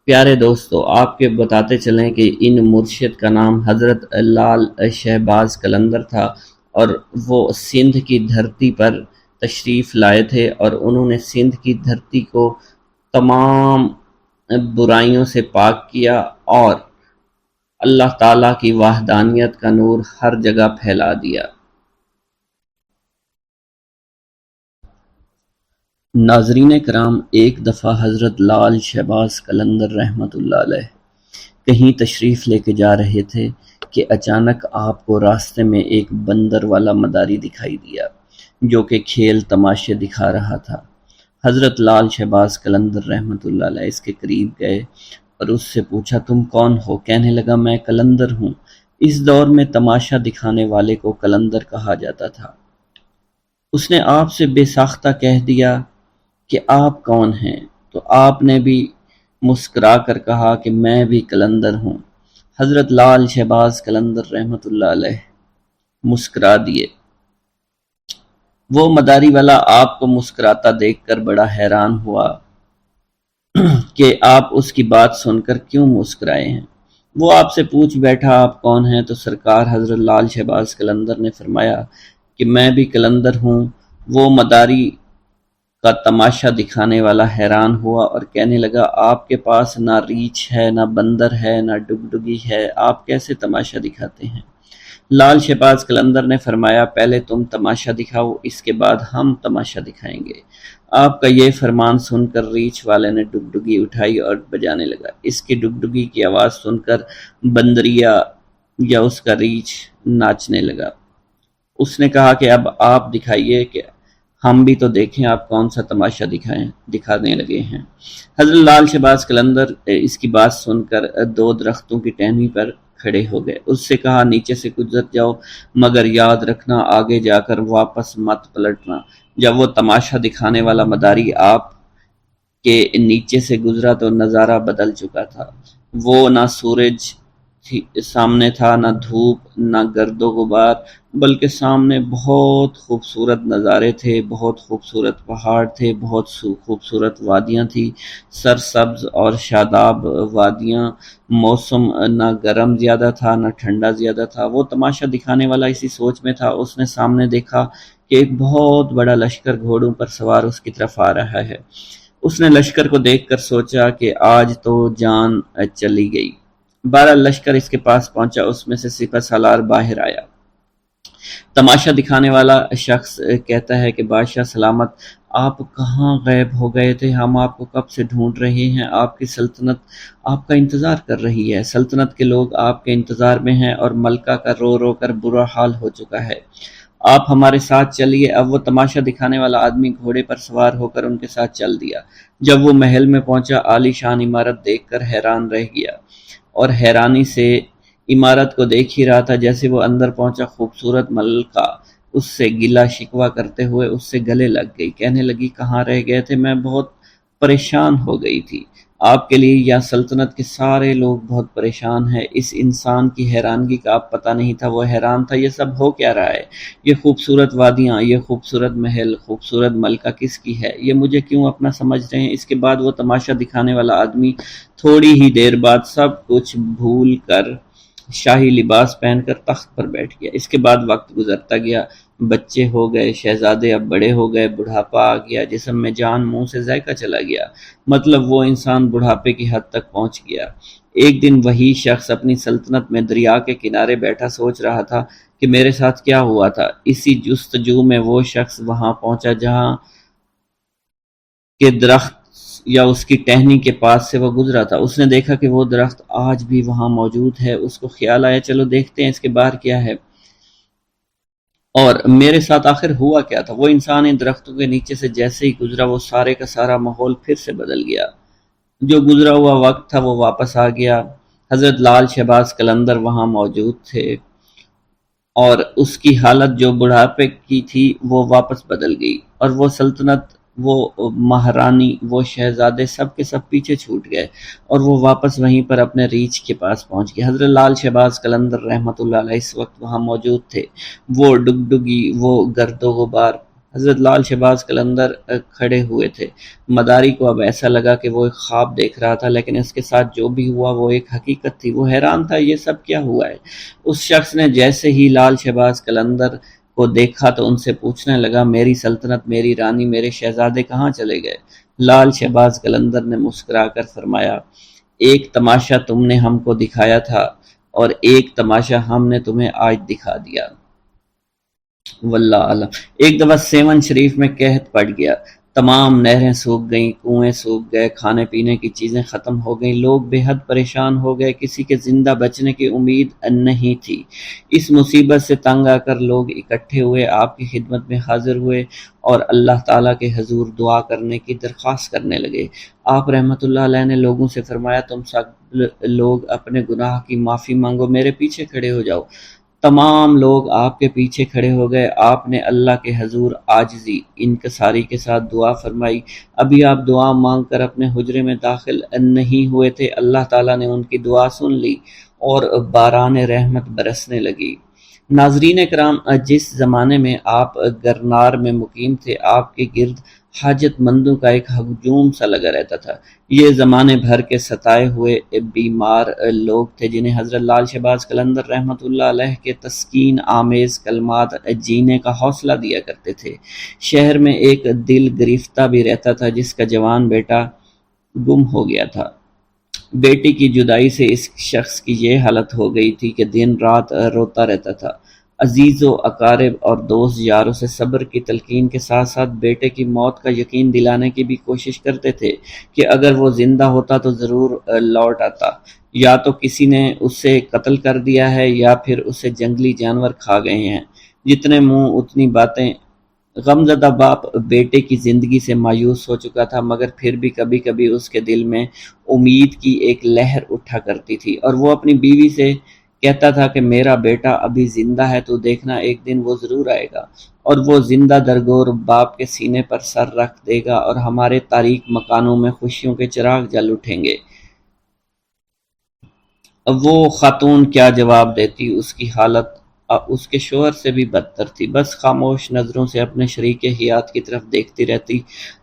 Speaker 1: پیارے دوستو، آپ کے بتاتے چلیں کہ ان مرشد کا نام حضرت لال شہباز قلندر تھا، اور وہ سندھ کی دھرتی پر تشریف لائے تھے، اور انہوں نے سندھ کی دھرتی کو تمام برائیوں سے پاک کیا اور اللہ تعالیٰ کی وحدانیت کا نور ہر جگہ پھیلا دیا۔ ناظرین کرام، ایک دفعہ حضرت لال شہباز قلندر رحمۃ اللہ علیہ کہیں تشریف لے کے جا رہے تھے کہ اچانک آپ کو راستے میں ایک بندر والا مداری دکھائی دیا جو کہ کھیل تماشے دکھا رہا تھا۔ حضرت لال شہباز قلندر رحمۃ اللہ علیہ اس کے قریب گئے اور اس سے پوچھا، تم کون ہو؟ کہنے لگا، میں قلندر ہوں۔ اس دور میں تماشا دکھانے والے کو قلندر کہا جاتا تھا۔ اس نے آپ سے بے ساختہ کہہ دیا کہ آپ کون ہیں؟ تو آپ نے بھی مسکرا کر کہا کہ میں بھی قلندر ہوں۔ حضرت لال شہباز قلندر رحمۃ اللہ علیہ مسکرا دیے۔ وہ مداری والا آپ کو مسکراتا دیکھ کر بڑا حیران ہوا کہ آپ اس کی بات سن کر کیوں مسکرائے ہیں۔ وہ آپ سے پوچھ بیٹھا، آپ کون ہیں؟ تو سرکار حضرت لال شہباز قلندر نے فرمایا کہ میں بھی قلندر ہوں۔ وہ مداری کا تماشا دکھانے والا حیران ہوا اور کہنے لگا، آپ کے پاس نہ ریچھ ہے، نہ بندر ہے، نہ ڈگڈگی ہے، آپ کیسے تماشا دکھاتے ہیں؟ لال شہباز قلندر نے فرمایا، پہلے تم تماشا دکھاؤ، اس کے بعد ہم تماشا دکھائیں گے۔ آپ کا یہ فرمان سن کر ریچھ والے نے ڈگڈگی اٹھائی اور بجانے لگا۔ اس کی ڈگڈگی کی آواز سن کر بندریا یا اس کا ریچھ ناچنے لگا۔ اس نے کہا کہ اب آپ دکھائیے کہ ہم بھی تو دیکھیں آپ کون سا تماشا دکھانے لگے ہیں۔ حضرت لال شہباز قلندر اس کی بات سن کر دو درختوں کی ٹہنی پر کھڑے ہو گئے۔ اس سے کہا، نیچے سے گزر جاؤ، مگر یاد رکھنا آگے جا کر واپس مت پلٹنا۔ جب وہ تماشا دکھانے والا مداری آپ کے نیچے سے گزرا تو نظارہ بدل چکا تھا۔ وہ نہ سورج سامنے تھا، نہ دھوپ، نہ گرد و غبار، بلکہ سامنے بہت خوبصورت نظارے تھے، بہت خوبصورت پہاڑ تھے، بہت خوبصورت وادیاں تھیں، سرسبز اور شاداب وادیاں۔ موسم نہ گرم زیادہ تھا نہ ٹھنڈا زیادہ تھا۔ وہ تماشا دکھانے والا اسی سوچ میں تھا۔ اس نے سامنے دیکھا کہ ایک بہت بڑا لشکر گھوڑوں پر سوار اس کی طرف آ رہا ہے۔ اس نے لشکر کو دیکھ کر سوچا کہ آج تو جان چلی گئی۔ بہرحال لشکر اس کے پاس پہنچا، اس میں سے سپہ سالار باہر آیا۔ تماشا دکھانے والا شخص کہتا ہے کہ بادشاہ سلامت، آپ کہاں غائب ہو گئے تھے؟ ہم آپ کو کب سے ڈھونڈ رہے ہیں۔ آپ کی سلطنت آپ کا انتظار کر رہی ہے، سلطنت کے لوگ آپ کے انتظار میں ہیں، اور ملکہ کا رو رو کر برا حال ہو چکا ہے۔ آپ ہمارے ساتھ چلیے۔ اب وہ تماشا دکھانے والا آدمی گھوڑے پر سوار ہو کر ان کے ساتھ چل دیا۔ جب وہ محل میں پہنچا، عالی شان عمارت دیکھ کر حیران رہ گیا، اور حیرانی سے عمارت کو دیکھ ہی رہا تھا۔ جیسے وہ اندر پہنچا، خوبصورت ملکہ اس سے گلہ شکوہ کرتے ہوئے اس سے گلے لگ گئی، کہنے لگی، کہاں رہ گئے تھے؟ میں بہت پریشان ہو گئی تھی، آپ کے لیے یا سلطنت کے سارے لوگ بہت پریشان ہیں۔ اس انسان کی حیرانگی کا آپ پتہ نہیں تھا، وہ حیران تھا یہ سب ہو کیا رہا ہے، یہ خوبصورت وادیاں، یہ خوبصورت محل، خوبصورت ملکہ کس کی ہے، یہ مجھے کیوں اپنا سمجھ رہے ہیں۔ اس کے بعد وہ تماشا دکھانے والا آدمی تھوڑی ہی دیر بعد سب کچھ بھول کر شاہی لباس پہن کر تخت پر بیٹھ گیا۔ اس کے بعد وقت گزرتا گیا، بچے ہو گئے، شہزادے اب بڑے ہو گئے، بڑھاپا آ گیا، جسم میں جان، منہ سے ذائقہ چلا گیا، مطلب وہ انسان بڑھاپے کی حد تک پہنچ گیا۔ ایک دن وہی شخص اپنی سلطنت میں دریا کے کنارے بیٹھا سوچ رہا تھا کہ میرے ساتھ کیا ہوا تھا۔ اسی جستجو میں وہ شخص وہاں پہنچا جہاں کہ درخت یا اس کی ٹہنی کے پاس سے وہ گزرا تھا۔ اس نے دیکھا کہ وہ درخت آج بھی وہاں موجود ہے۔ اس کو خیال آیا چلو دیکھتے ہیں اس کے باہر کیا ہے اور میرے ساتھ آخر ہوا کیا تھا۔ وہ انسان ان درختوں کے نیچے سے جیسے ہی گزرا وہ سارے کا سارا ماحول پھر سے بدل گیا۔ جو گزرا ہوا وقت تھا وہ واپس آ گیا۔ حضرت لال شہباز قلندر وہاں موجود تھے اور اس کی حالت جو بڑھاپے کی تھی وہ واپس بدل گئی، اور وہ سلطنت، وہ مہارانی، وہ شہزادے سب کے سب پیچھے چھوٹ گئے اور وہ واپس وہیں پر اپنے ریچھ کے پاس پہنچ گئے۔ حضرت لال شہباز قلندر رحمۃ اللہ علیہ اس وقت وہاں موجود تھے۔ وہ ڈگڈگی، وہ گرد و غبار، حضرت لال شہباز قلندر کھڑے ہوئے تھے۔ مداری کو اب ایسا لگا کہ وہ ایک خواب دیکھ رہا تھا، لیکن اس کے ساتھ جو بھی ہوا وہ ایک حقیقت تھی۔ وہ حیران تھا یہ سب کیا ہوا ہے۔ اس شخص نے جیسے ہی لال شہباز قلندر کو دیکھا تو ان سے پوچھنے لگا میری سلطنت، میری رانی، میرے شہزادے کہاں چلے گئے؟ لال شہباز قلندر نے مسکرا کر فرمایا ایک تماشا تم نے ہم کو دکھایا تھا اور ایک تماشا ہم نے تمہیں آج دکھا دیا۔ واللہ عالم۔ ایک دفعہ سیون شریف میں قحط پڑ گیا، تمام نہریں سوکھ گئیں، کنویں سوکھ گئے، کھانے پینے کی چیزیں ختم ہو گئیں، لوگ بے حد پریشان ہو گئے، کسی کے زندہ بچنے کی امید نہیں تھی۔ اس مصیبت سے تنگ آ کر لوگ اکٹھے ہوئے، آپ کی خدمت میں حاضر ہوئے اور اللہ تعالیٰ کے حضور دعا کرنے کی درخواست کرنے لگے۔ آپ رحمۃ اللہ علیہ نے لوگوں سے فرمایا تم سب لوگ اپنے گناہ کی معافی مانگو، میرے پیچھے کھڑے ہو جاؤ۔ تمام لوگ آپ کے پیچھے کھڑے ہو گئے۔ آپ نے اللہ کے حضور عاجزی، انکساری کے ساتھ دعا فرمائی۔ ابھی آپ دعا مانگ کر اپنے حجرے میں داخل نہیں ہوئے تھے، اللہ تعالیٰ نے ان کی دعا سن لی اور باران رحمت برسنے لگی۔ ناظرین کرام، جس زمانے میں آپ گرنار میں مقیم تھے، آپ کے گرد حاجت مندوں کا ایک ہجوم سا لگا رہتا تھا۔ یہ زمانے بھر کے ستائے ہوئے بیمار لوگ تھے جنہیں حضرت لال شہباز قلندر رحمۃ اللہ علیہ کے تسکین آمیز کلمات جینے کا حوصلہ دیا کرتے تھے۔ شہر میں ایک دل گرفتہ بھی رہتا تھا جس کا جوان بیٹا گم ہو گیا تھا۔ بیٹی کی جدائی سے اس شخص کی یہ حالت ہو گئی تھی کہ دن رات روتا رہتا تھا۔ عزیز و اقارب اور دوست یاروں سے صبر کی تلقین کے ساتھ ساتھ بیٹے کی موت کا یقین دلانے کی بھی کوشش کرتے تھے کہ اگر وہ زندہ ہوتا تو ضرور لوٹ آتا، یا تو کسی نے اسے قتل کر دیا ہے یا پھر اسے جنگلی جانور کھا گئے ہیں۔ جتنے منہ اتنی باتیں۔ غمزدہ باپ بیٹے کی زندگی سے مایوس ہو چکا تھا، مگر پھر بھی کبھی کبھی اس کے دل میں امید کی ایک لہر اٹھا کرتی تھی، اور وہ اپنی بیوی سے کہتا تھا کہ میرا بیٹا ابھی زندہ ہے، تو دیکھنا ایک دن وہ ضرور آئے گا اور وہ زندہ درگور باپ کے سینے پر سر رکھ دے گا اور ہمارے تاریک مکانوں میں خوشیوں کے چراغ جل اٹھیں گے۔ اب وہ خاتون کیا جواب دیتی؟ اس کی حالت اس کے شوہر سے بھی بدتر تھی، بس خاموش نظروں سے اپنے شریک حیات کی طرف دیکھتی رہتی،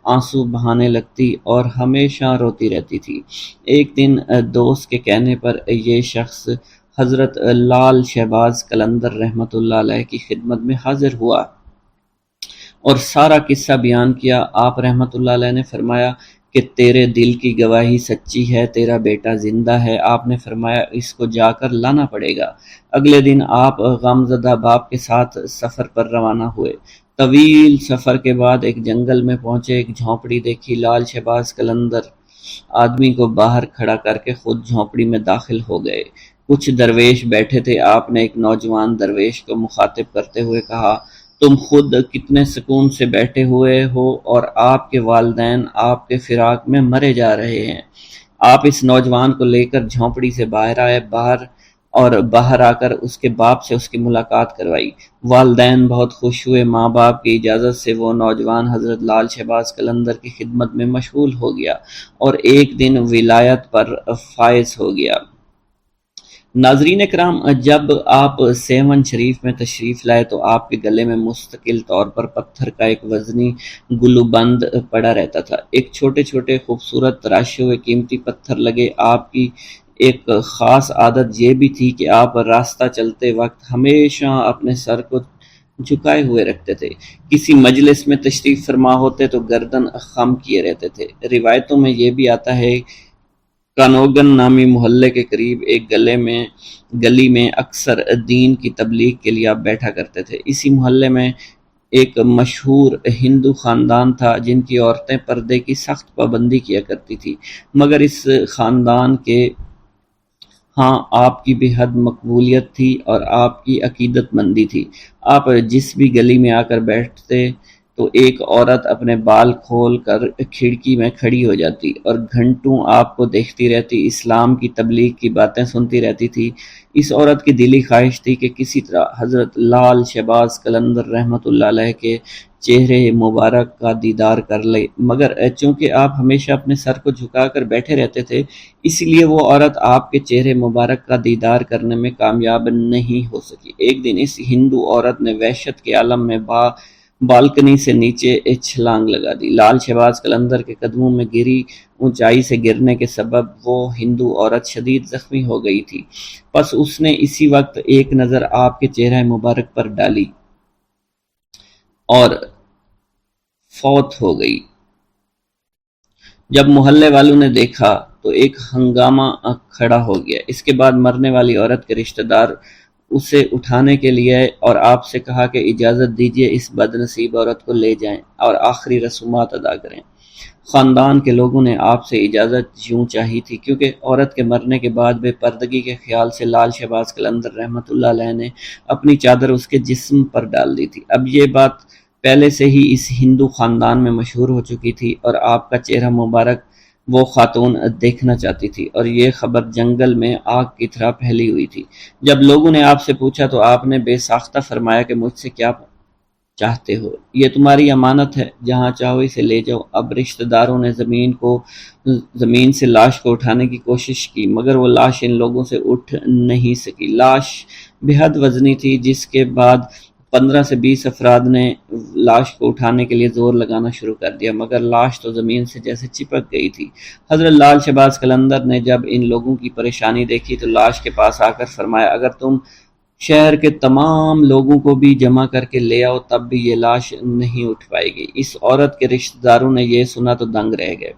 Speaker 1: آنسو بہانے لگتی اور ہمیشہ روتی رہتی تھی۔ ایک دن دوست کے کہنے پر یہ شخص حضرت لال شہباز قلندر رحمۃ اللہ علیہ کی خدمت میں حاضر ہوا اور سارا قصہ بیان کیا۔ آپ رحمۃ اللہ علیہ نے فرمایا کہ تیرے دل کی گواہی سچی ہے، تیرا بیٹا زندہ ہے۔ آپ نے فرمایا اس کو جا کر لانا پڑے گا۔ اگلے دن آپ غمزدہ باپ کے ساتھ سفر پر روانہ ہوئے۔ طویل سفر کے بعد ایک جنگل میں پہنچے، ایک جھونپڑی دیکھی۔ لال شہباز قلندر آدمی کو باہر کھڑا کر کے خود جھونپڑی میں داخل ہو گئے۔ کچھ درویش بیٹھے تھے۔ آپ نے ایک نوجوان درویش کو مخاطب کرتے ہوئے کہا تم خود کتنے سکون سے بیٹھے ہوئے ہو اور آپ کے والدین آپ کے فراق میں مرے جا رہے ہیں۔ آپ اس نوجوان کو لے کر جھونپڑی سے باہر آئے، باہر اور باہر آ کر اس کے باپ سے اس کی ملاقات کروائی۔ والدین بہت خوش ہوئے۔ ماں باپ کی اجازت سے وہ نوجوان حضرت لال شہباز قلندر کی خدمت میں مشغول ہو گیا اور ایک دن ولایت پر فائز ہو گیا۔ ناظرین اکرام، جب آپ سیون شریف میں تشریف لائے تو آپ کے گلے میں مستقل طور پر پتھر کا ایک وزنی گلوبند پڑا رہتا تھا۔ ایک چھوٹے چھوٹے خوبصورت تراشے ہوئے قیمتی پتھر لگے۔ آپ کی ایک خاص عادت یہ بھی تھی کہ آپ راستہ چلتے وقت ہمیشہ اپنے سر کو جھکائے ہوئے رکھتے تھے۔ کسی مجلس میں تشریف فرما ہوتے تو گردن خم کیے رہتے تھے۔ روایتوں میں یہ بھی آتا ہے کانوگن نامی محلے کے قریب ایک گلی میں اکثر دین کی تبلیغ کے لیے آپ بیٹھا کرتے تھے۔ اسی محلے میں ایک مشہور ہندو خاندان تھا جن کی عورتیں پردے کی سخت پابندی کیا کرتی تھی، مگر اس خاندان کے ہاں آپ کی بے حد مقبولیت تھی اور آپ کی عقیدت مندی تھی۔ آپ جس بھی گلی میں آ کر بیٹھتے تو ایک عورت اپنے بال کھول کر کھڑکی میں کھڑی ہو جاتی اور گھنٹوں آپ کو دیکھتی رہتی، اسلام کی تبلیغ کی باتیں سنتی رہتی تھی۔ اس عورت کی دلی خواہش تھی کہ کسی طرح حضرت لال شہباز قلندر رحمۃ اللہ علیہ کے چہرے مبارک کا دیدار کر لے، مگر چونکہ آپ ہمیشہ اپنے سر کو جھکا کر بیٹھے رہتے تھے، اس لیے وہ عورت آپ کے چہرے مبارک کا دیدار کرنے میں کامیاب نہیں ہو سکی۔ ایک دن اس ہندو عورت نے وحشت کے عالم میں بالکنی سے نیچے چھلانگ لگا دی۔ لال شہباز قلندر کے قدموں میں گری اونچائی سے گرنے کے سبب وہ ہندو عورت شدید زخمی ہو گئی تھی، پس اس نے اسی وقت ایک نظر آپ کے چہرہ مبارک پر ڈالی اور فوت ہو گئی۔ جب محلے والوں نے دیکھا تو ایک ہنگامہ کھڑا ہو گیا۔ اس کے بعد مرنے والی عورت کے رشتہ دار اسے اٹھانے کے لیے آئے اور آپ سے کہا کہ اجازت دیجیے اس بد نصیب عورت کو لے جائیں اور آخری رسومات ادا کریں۔ خاندان کے لوگوں نے آپ سے اجازت یوں چاہی تھی کیونکہ عورت کے مرنے کے بعد بے پردگی کے خیال سے لال شہباز قلندر رحمۃ اللہ علیہ نے اپنی چادر اس کے جسم پر ڈال دی تھی۔ اب یہ بات پہلے سے ہی اس ہندو خاندان میں مشہور ہو چکی تھی اور آپ کا چہرہ مبارک وہ خاتون دیکھنا چاہتی تھی، اور یہ خبر جنگل میں آگ کی طرح پھیلی ہوئی تھی۔ جب لوگوں نے آپ سے پوچھا تو آپ نے بے ساختہ فرمایا کہ مجھ سے کیا چاہتے ہو، یہ تمہاری امانت ہے، جہاں چاہو اسے لے جاؤ۔ اب رشتہ داروں نے زمین سے لاش کو اٹھانے کی کوشش کی، مگر وہ لاش ان لوگوں سے اٹھ نہیں سکی۔ لاش بے حد وزنی تھی، جس کے بعد 15 سے 20 افراد نے لاش کو اٹھانے کے لیے زور لگانا شروع کر دیا، مگر لاش تو زمین سے جیسے چپک گئی تھی۔ حضرت لال شہباز قلندر نے جب ان لوگوں کی پریشانی دیکھی تو لاش کے پاس آ کر فرمایا، اگر تم شہر کے تمام لوگوں کو بھی جمع کر کے لے آؤ تب بھی یہ لاش نہیں اٹھ پائے گی۔ اس عورت کے رشتہ داروں نے یہ سنا تو دنگ رہ گئے۔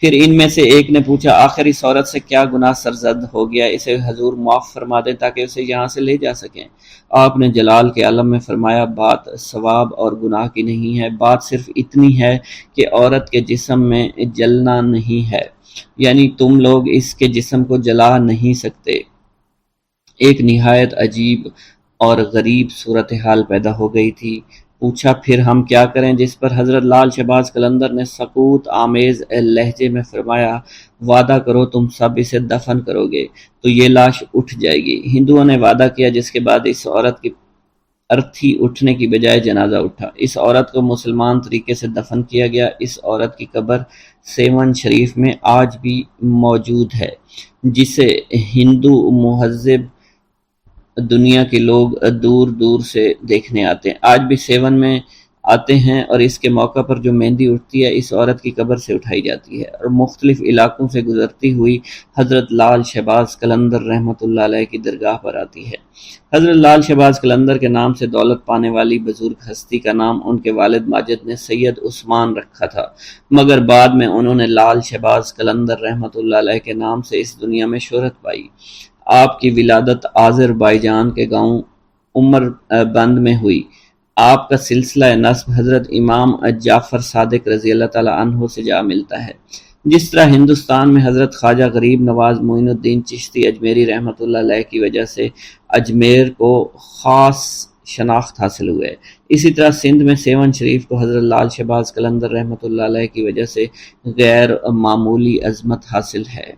Speaker 1: پھر ان میں سے ایک نے پوچھا، آخر اس عورت سے کیا گناہ سرزد ہو گیا، اسے حضور معاف فرما دیں تاکہ اسے یہاں سے لے جا سکیں۔ آپ نے جلال کے عالم میں فرمایا، بات ثواب اور گناہ کی نہیں ہے، بات صرف اتنی ہے کہ عورت کے جسم میں جلنا نہیں ہے، یعنی تم لوگ اس کے جسم کو جلا نہیں سکتے۔ ایک نہایت عجیب اور غریب صورتحال پیدا ہو گئی تھی۔ پوچھا، پھر ہم کیا کریں؟ جس پر حضرت لال شہباز قلندر نے سکوت آمیز لہجے میں فرمایا، وعدہ کرو تم سب اسے دفن کرو گے تو یہ لاش اٹھ جائے گی۔ ہندوؤں نے وعدہ کیا، جس کے بعد اس عورت کی ارتھی اٹھنے کی بجائے جنازہ اٹھا۔ اس عورت کو مسلمان طریقے سے دفن کیا گیا۔ اس عورت کی قبر سیون شریف میں آج بھی موجود ہے، جسے ہندو مہذب دنیا کے لوگ دور دور سے دیکھنے آتے ہیں۔ آج بھی سیون میں آتے ہیں اور اس کے موقع پر جو مہندی اٹھتی ہے اس عورت کی قبر سے اٹھائی جاتی ہے اور مختلف علاقوں سے گزرتی ہوئی حضرت لال شہباز قلندر رحمۃ اللہ علیہ کی درگاہ پر آتی ہے۔ حضرت لال شہباز قلندر کے نام سے دولت پانے والی بزرگ ہستی کا نام ان کے والد ماجد نے سید عثمان رکھا تھا، مگر بعد میں انہوں نے لال شہباز قلندر رحمۃ اللہ علیہ کے نام سے اس دنیا میں شہرت پائی۔ آپ کی ولادت آذربائیجان کے گاؤں عمر بند میں ہوئی۔ آپ کا سلسلہ نسب حضرت امام جعفر صادق رضی اللہ تعالیٰ عنہ سے جا ملتا ہے۔ جس طرح ہندوستان میں حضرت خواجہ غریب نواز معین الدین چشتی اجمیری رحمۃ اللہ علیہ کی وجہ سے اجمیر کو خاص شناخت حاصل ہوئے، اسی طرح سندھ میں سیون شریف کو حضرت لال شہباز قلندر رحمۃ اللہ علیہ کی وجہ سے غیر معمولی عظمت حاصل ہے۔